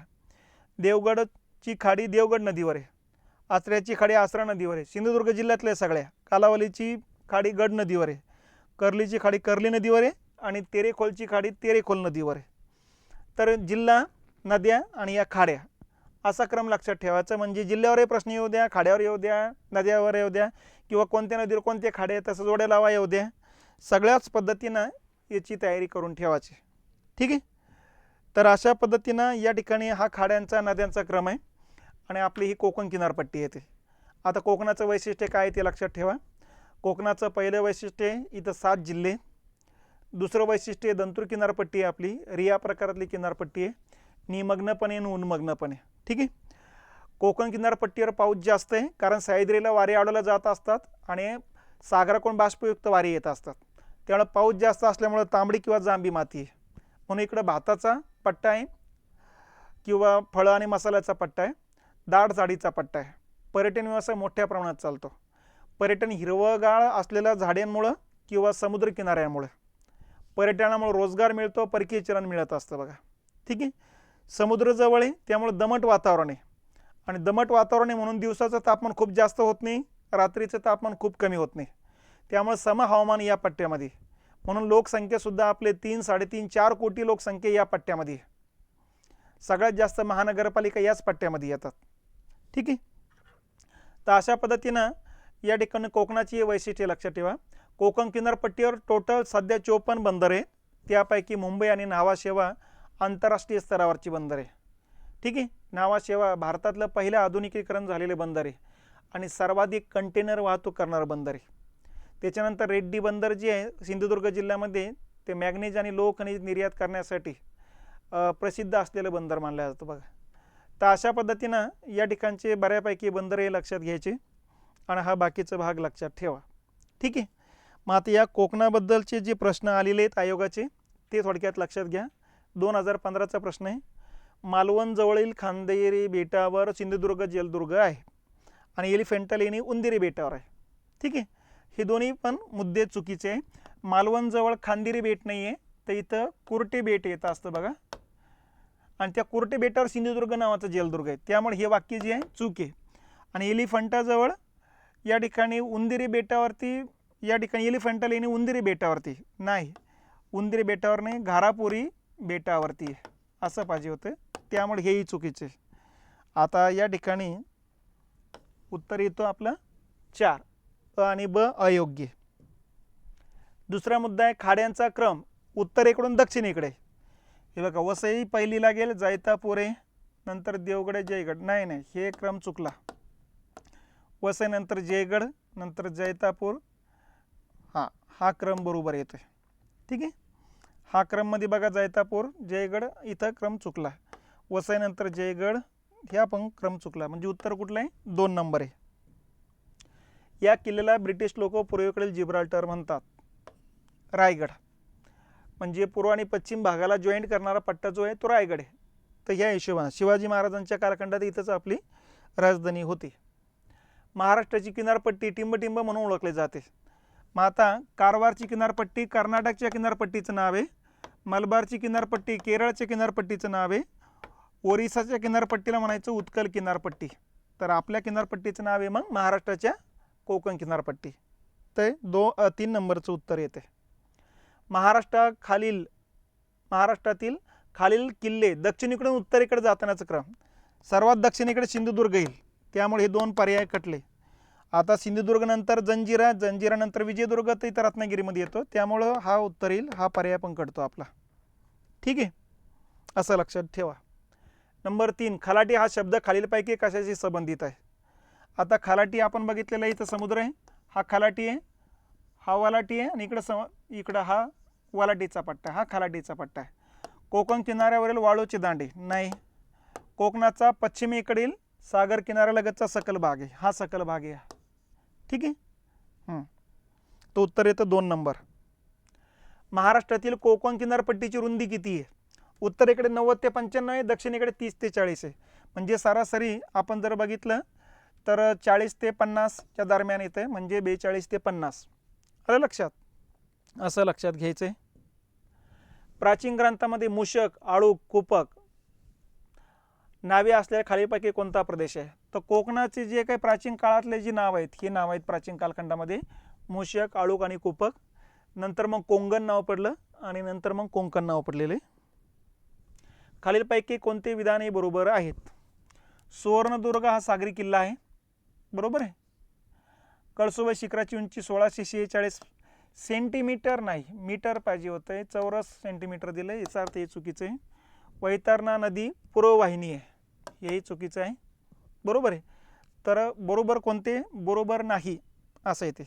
देवगडची खाडी देवगड नदीवर आहे. आचऱ्याची खाडी आचरा नदीवर आहे. सिंधुदुर्ग जिल्ह्यातल्या सगळ्या. कालावलीची खाडी गड नदीवर आहे. कर्लीची खाडी कर्ली नदीवर आहे आणि तेरेखोलची खाडी तेरेखोल नदीवर आहे. तर जिल्हा, नद्या आणि या खाड्या असा क्रम लक्षात ठेवायचा. म्हणजे जिल्ह्यावरही प्रश्न येऊ द्या, खाड्यावर येऊ द्या, नद्यावर येऊ द्या किंवा कोणत्या नदीवर कोणत्या खाड्या तसं जोड्या लावा येऊ द्या, सगळ्याच पद्धतीनं याची तयारी करून ठेवायची. ठीक आहे. तर अशा पद्धतीनं या ठिकाणी हा खाड्यांचा नद्यांचा क्रम आहे आणि आपली ही कोकण किनारपट्टी येते. आता कोकणाचं वैशिष्ट्य काय ते लक्षात ठेवा. कोकणाचं पहिलं वैशिष्ट्य आहे इथं 7 जिल्हे. दुसरं वैशिष्ट्य दंतूर किनारपट्टी आहे आपली, रिया प्रकारातली किनारपट्टी आहे. निमग्नपणे आणि उन्मग्नपणे. ठीक आहे. कोकण किनारपट्टीवर पाऊस जास्त आहे कारण सह्याद्रीला वारे आडवला जात असतात आणि सागराकडून बाष्पयुक्त वारे येत असतात. त्यामुळे पाऊस जास्त असल्यामुळे तांबडी किंवा जांभी माती आहे. म्हणून इकडं भाताचा पट्टा आहे किंवा फळं आणि मसाल्याचा पट्टा आहे. दाट जाडीचा पट्टा आहे. पर्यटन व्यवसाय मोठ्या प्रमाणात चालतो. पर्यटन हिरवगाळ असलेल्या झाडांमुळं किंवा समुद्र किनाऱ्यामुळे पर्यटनामुळे रोजगार मिळतो, परकीय चलन मिळत असतं बघा. ठीक आहे. समुद्र जवळ आहे त्यामुळे दमट वातावरण आहे आणि दमट वातावरण आहे म्हणून दिवसाचं तापमान खूप जास्त होत नाही, रात्रीचं तापमान खूप कमी होत नाही. त्यामुळे सम हवामान या पट्ट्यामध्ये. म्हणून लोकसंख्येसुद्धा आपले 3, 3.5, 4 कोटी लोकसंख्या या पट्ट्यामध्ये. सगळ्यात जास्त महानगरपालिका याच पट्ट्यामध्ये येतात. ठीक आहे. तर अशा पद्धतीनं या ठिकाणी कोकणाची वैशिष्ट्ये लक्षात ठेवा. कोकण किनारपट्टीवर टोटल सध्या 54 बंदर आहेत. त्यापैकी मुंबई आणि न्हावा आंतरराष्ट्रीय स्तरावरची बंदर आहे. ठीक आहे. न्हावा भारतातलं पहिलं आधुनिकीकरण झालेले बंदर आहे आणि सर्वाधिक कंटेनर वाहतूक करणारं बंदर आहे. त्याच्यानंतर रेड्डी बंदर जे आहे सिंधुदुर्ग जिल्ह्यामध्ये ते मॅग्नीज आणि लोह खनिज निर्यात करण्यासाठी प्रसिद्ध असलेलं बंदर मानलं जातं बघा. तर अशा पद्धतीनं या ठिकाणचे बऱ्यापैकी बंदर हे लक्षात घ्यायचे आणि हा बाकीचा भाग लक्षात ठेवा. ठीक आहे. मग आता या कोकणाबद्दलचे जे प्रश्न आलेले आहेत आयोगाचे ते थोडक्यात लक्षात घ्या. 2015चा प्रश्न आहे. मालवण जवळील खांदेरी बेटावर सिंधुदुर्ग जलदुर्ग आहे आणि एलिफंटा लेणी उंदेरी बेटावर आहे. ठीक आहे. हे दोन्ही पण मुद्दे चुकीचे आहे. मालवण जवळ खांदेरी बेट नाही आहे तर इथं कुर्टे बेट येतं असतं बघा आणि त्या कुर्टे बेटावर सिंधुदुर्ग नावाचं जलदुर्ग आहे. त्यामुळे हे वाक्य जे आहे चूक आहे. आणि एलिफंटाजवळ या ठिकाणी उंदेरी बेटावरती या ठिकाणी एलिफंटा लेणी उंदेरी बेटावरती नाही, उंदेरी बेटावर नाही घारापुरी बेटावरती असं पाहिजे होतं. त्यामुळे हेही चुकीचे. आता या ठिकाणी उत्तर येतो आपलं 4 अ आणि ब अयोग्य. दुसरा मुद्दा आहे खाड्यांचा क्रम उत्तरेकडून दक्षिणेकडे. हे बघा वसई पहिली लागेल, जैतापूर आहे, नंतर देवगड, जयगड. नाही हे क्रम चुकला. वसई नंतर जयगड नंतर जैतापूर हा क्रम बरोबर येतोय. ठीक आहे. हा क्रममध्ये बघा जैतापूर जयगड इथं क्रम चुकला, वसईनंतर जयगड ह्या पण क्रम चुकला, म्हणजे उत्तर कुठलं आहे 2 नंबर आहे. या किल्ल्याला ब्रिटिश लोक पूर्वेकडील जिब्राल्टर म्हणतात. रायगड म्हणजे पूर्व आणि पश्चिम भागाला जॉईंट करणारा पट्टा जो आहे तो रायगड आहे. तर ह्या हिशोबाने शिवाजी महाराजांच्या कालखंडात इथंच आपली राजधानी होती. महाराष्ट्राची किनारपट्टी टिंबटिंब म्हणून ओळखली जाते. मग आता कारवारची किनारपट्टी कर्नाटकच्या किनारपट्टीचं नाव आहे, मलबारची किनारपट्टी केरळच्या किनारपट्टीचं नाव आहे, ओरिसाच्या किनारपट्टीला म्हणायचं उत्कल किनारपट्टी. तर आपल्या किनारपट्टीचं नाव आहे मग महाराष्ट्राच्या कोकण किनारपट्टी. ते 3 नंबरचं उत्तर येते. महाराष्ट्रातील खालील किल्ले दक्षिणेकडून उत्तरेकडे जातानाचा क्रम. सर्वात दक्षिणेकडे सिंधुदुर्ग येईल, त्यामुळे हे 2 पर्याय कटले. आता सिंधुदुर्ग नंतर जंजिरानंतर विजयदुर्ग तर इथं रत्नागिरीमध्ये येतो, त्यामुळं हा उत्तर येईल, हा पर्याय पण कटतो आपला. ठीक आहे, असं लक्षात ठेवा. नंबर 3, खलाटी हा शब्द खालीलपैकी कशाशी संबंधित आहे? आता खलाटी आपण बघितलेलं इथं समुद्र आहे, हा खलाटी आहे, हा वलाटी आहे, आणि इकडं हा वलाटीचा पट्टा, हा खलाटीचा पट्टा आहे. कोकण किनाऱ्यावरील वाळूचे दांडे नाही. कोकणाचा पश्चिमेकडील सागर किनाऱ्यालगतचा सकल भाग आहे, हा सकल भाग आहे. ठीक आहे, तो उत्तर येतं 2 नंबर. महाराष्ट्रातील कोकण किनारपट्टीची रुंदी किती आहे? उत्तरेकडे 90 ते 95 आहे, दक्षिणेकडे 30 ते 40 आहे. म्हणजे सरासरी आपण जर बघितलं तर 40 ते 50च्या दरम्यान येते, म्हणजे 42 ते 50. आलं लक्षात? असं लक्षात घ्यायचं आहे. प्राचीन ग्रंथामध्ये मूषक, आळूक, कुपक नावे असलेल्या खालीलपैकी कोणता प्रदेश आहे? तर कोकणाचे जे काही प्राचीन काळातले जी नाव आहेत, ही नाव आहेत प्राचीन कालखंडामध्ये मूषक, आळूक आणि कुपक. नंतर मग कोंगण नाव पडलं आणि नंतर मग कोंकण नाव पडलेले. खालीलपैकी कोणते विधान हे बरोबर आहेत? सुवर्णदुर्ग हा सागरी किल्ला आहे, बरोबर आहे. कळसुबाई शिखराची उंची 1646 सेंटीमीटर नाही, मीटर पाहिजे होतं, चौरस सेंटीमीटर दिलं, याचा अर्थ हे चुकीचं आहे. वैतरणा नदी पूर्ववाहिनी आहे, हेही चुकीचं आहे, बरोबर आहे. तर बरोबर कोणते? बरोबर नाही असं येते.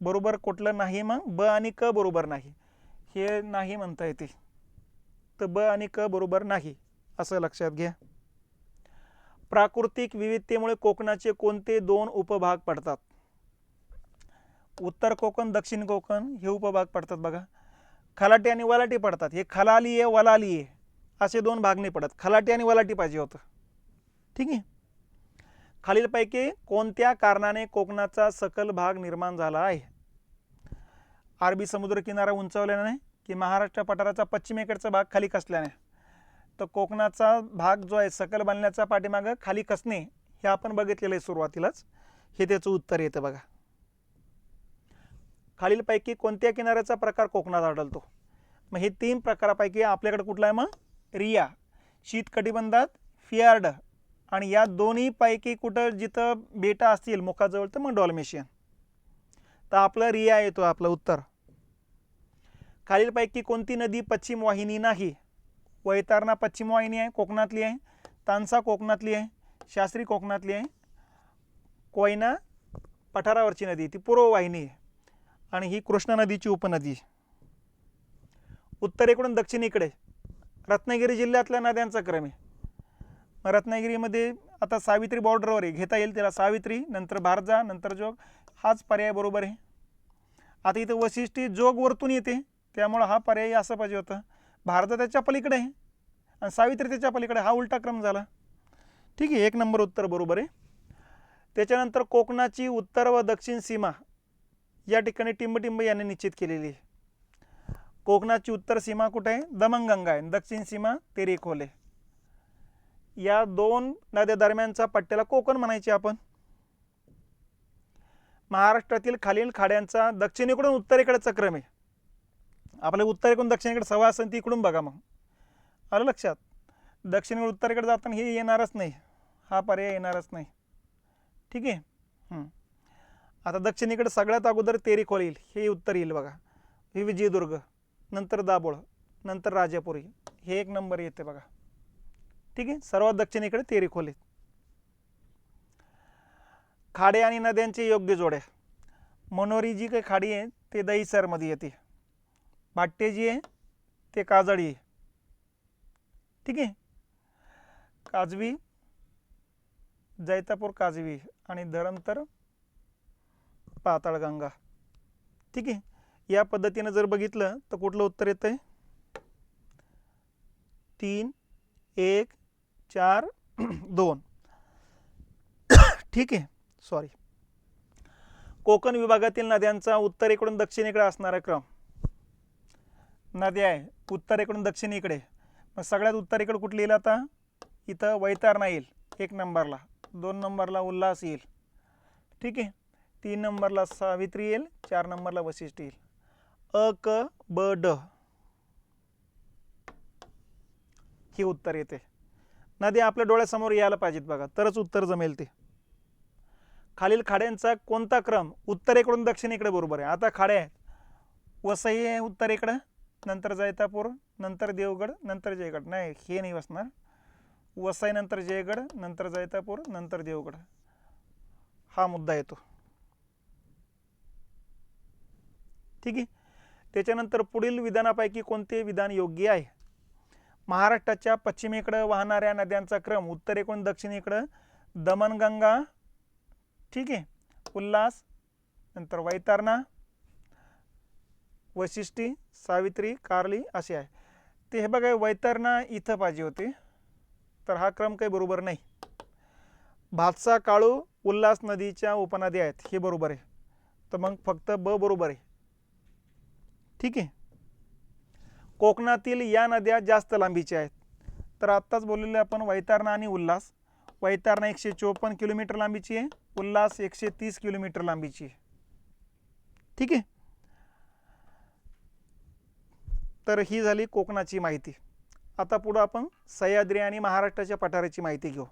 बरोबर कुठलं नाही? मग ब आणि क बरोबर नाही, हे नाही म्हणता येते. तर ब आणि क बरोबर नाही, असं लक्षात घ्या. प्राकृतिक विविधतेमुळे कोकणाचे कोणते 2 उपभाग पडतात? उत्तर कोकण, दक्षिण कोकण हे उपभाग पडतात बघा. खलाटी आणि वलाटी पडतात. हे खलाली आहे, वलाली आहे, असे 2 भाग नाही पडत. खलाटी आणि वलाटी पाहिजे होतं. ठीक आहे. खालीलपैकी कोणत्या कारणाने कोकणाचा सकल भाग निर्माण झाला आहे? अरबी समुद्र किनारा उंचावल्याने की महाराष्ट्र पठाराचा पश्चिमेकडचा भाग खाली कसल्याने? तर कोकणाचा भाग जो आहे सकल बनण्याचा पाठीमागं खाली कसणे हे आपण बघितलेलं आहे सुरुवातीलाच, हे त्याचं उत्तर येतं बघा. खालीलपैकी कोणत्या किनाऱ्याचा प्रकार कोकणात आढळतो? मग हे 3 प्रकारापैकी आपल्याकडे कुठला आहे? मग रिया, शीतकटिबंधात फियार्ड, आणि या दोन्ही पैकी कुठं जिथं बेटा असतील मुखाजवळ तर मग डॉल्मेशियन. तर आपलं रिया येतो आपलं उत्तर. खालीलपैकी कोणती नदी पश्चिम वाहिनी नाही? वैतरणा पश्चिम वाहिनी आहे, कोकणातली आहे. तानसा कोकणातली आहे, शास्त्री कोकणातली आहे. कोयना पठारावरची नदी ती पूर्व वाहिनी आहे, आणि ही कृष्णा नदीची उपनदी. उत्तरेकडून दक्षिणेकडे रत्नागिरी जिल्ह्यातल्या नद्यांचा क्रम आहे. रत्नागिरीमध्ये आता सावित्री बॉर्डरवर आहे, घेता येईल त्याला सावित्री, नंतर भारजा, नंतर जोग, हाच पर्याय बरोबर आहे. आता इथं वशिष्ठी जोग वरतून येते, त्यामुळं हा पर्याय असं पाहिजे होतं. भारजा त्याच्या पलीकडे आहे आणि सावित्री त्याच्या पलीकडे, हा उलटा क्रम झाला. ठीक आहे, 1 नंबर उत्तर बरोबर आहे. त्याच्यानंतर कोकणाची उत्तर व दक्षिण सीमा या ठिकाणी टिंबटिंब यांनी निश्चित केलेली आहे. कोकणाची उत्तर सीमा कुठे आहे? दमणगंगा आहे, दक्षिण सीमा तेरेखोल आहे. या 2 नद्या दरम्यानचा पट्ट्याला कोकण म्हणायचे आपण. महाराष्ट्रातील खालील खाड्यांचा दक्षिणेकडून उत्तरेकडचा क्रम आहे. आपल्या उत्तरेकडून दक्षिणेकडे सवा असेल ती इकडून बघा, मग आलं लक्षात. दक्षिणेकडून उत्तरेकडे जाताना हे येणारच नाही, हा पर्याय येणारच नाही. ठीक आहे. आता दक्षिणेकडे सगळ्यात अगोदर तेरेखोल येईल, हे उत्तर येईल बघा. हे विजयदुर्ग, नंतर दाभोळ, नंतर राजापुरी, हे 1 नंबर येते बघा. ठीक आहे, सर्वात दक्षिणेकडे तेरेखोल आहे. खाडे आणि नद्यांचे योग्य जोड्या. मनोरी जी काही खाडी आहे ते दहिसरमध्ये येते. भाट्टे जी आहे ते काजळी आहे. ठीक आहे. काजवी, जैतापूर काजवी आणि धरमतर पाताळगंगा. ठीक आहे. या पद्धतीने जर बघितलं तर कुठलं उत्तर येतंय? 3, 1, 4, 2. ठीक आहे. सॉरी. कोकण विभागातील नद्यांचा उत्तरेकडून दक्षिणेकडे असणारा क्रम. नद्या आहे उत्तरेकडून दक्षिणेकडे, मग सगळ्यात उत्तरेकडे कुठली येईल आता? इथं वैतरणा येईल 1 नंबरला, 2 नंबरला उल्हास येईल. ठीक आहे. 3 नंबरला सावित्री येईल, 4 नंबरला वशिष्ठ येईल. अ क ब ड हे उत्तर येते. नद्या आपल्या डोळ्यासमोर यायला पाहिजेत बघा, तरच उत्तर जमेल ते. खालील खाड्यांचा कोणता क्रम उत्तरेकडून दक्षिणेकडे बरोबर आहे? आता खाड्या आहेत. वसई आहे उत्तरेकडं, नंतर जैतापूर, नंतर देवगड, नंतर जयगड. नाही, हे नाही बसणार. वसई नंतर जयगड, नंतर जैतापूर, नंतर देवगड. हा मुद्दा येतो. ठीक आहे. त्याच्यानंतर पुढील विधानापैकी कोणते विधान योग्य आहे? महाराष्ट्राच्या पश्चिमेकडे वाहणाऱ्या नद्यांचा क्रम उत्तरेकडून दक्षिणेकडे दमणगंगा, ठीक आहे, उल्हास, नंतर वैतरणा, वशिष्ठी, सावित्री, कार्ली असे आहे. ते हे बघा, वैतरणा इथं पाहिजे होते, तर हा क्रम काही बरोबर नाही. भातसा, काळू, उल्हास नदीच्या उपनद्या आहेत, हे बरोबर आहे. तर मग फक्त ब बरोबर आहे. ठीक आहे. कोकणातील या नद्या जास्त लांबीच्या आहेत. तर आत्ताच बोललेले आपण वैतरणा आणि उल्हास. वैतरणा 154 किलोमीटर लांबीची आहे, उल्हास 130 किलोमीटर लांबीची आहे. ठीक आहे. तर ही झाली कोकणाची माहिती. आता पुढं आपण सह्याद्री आणि महाराष्ट्राच्या पठाराची माहिती घेऊ.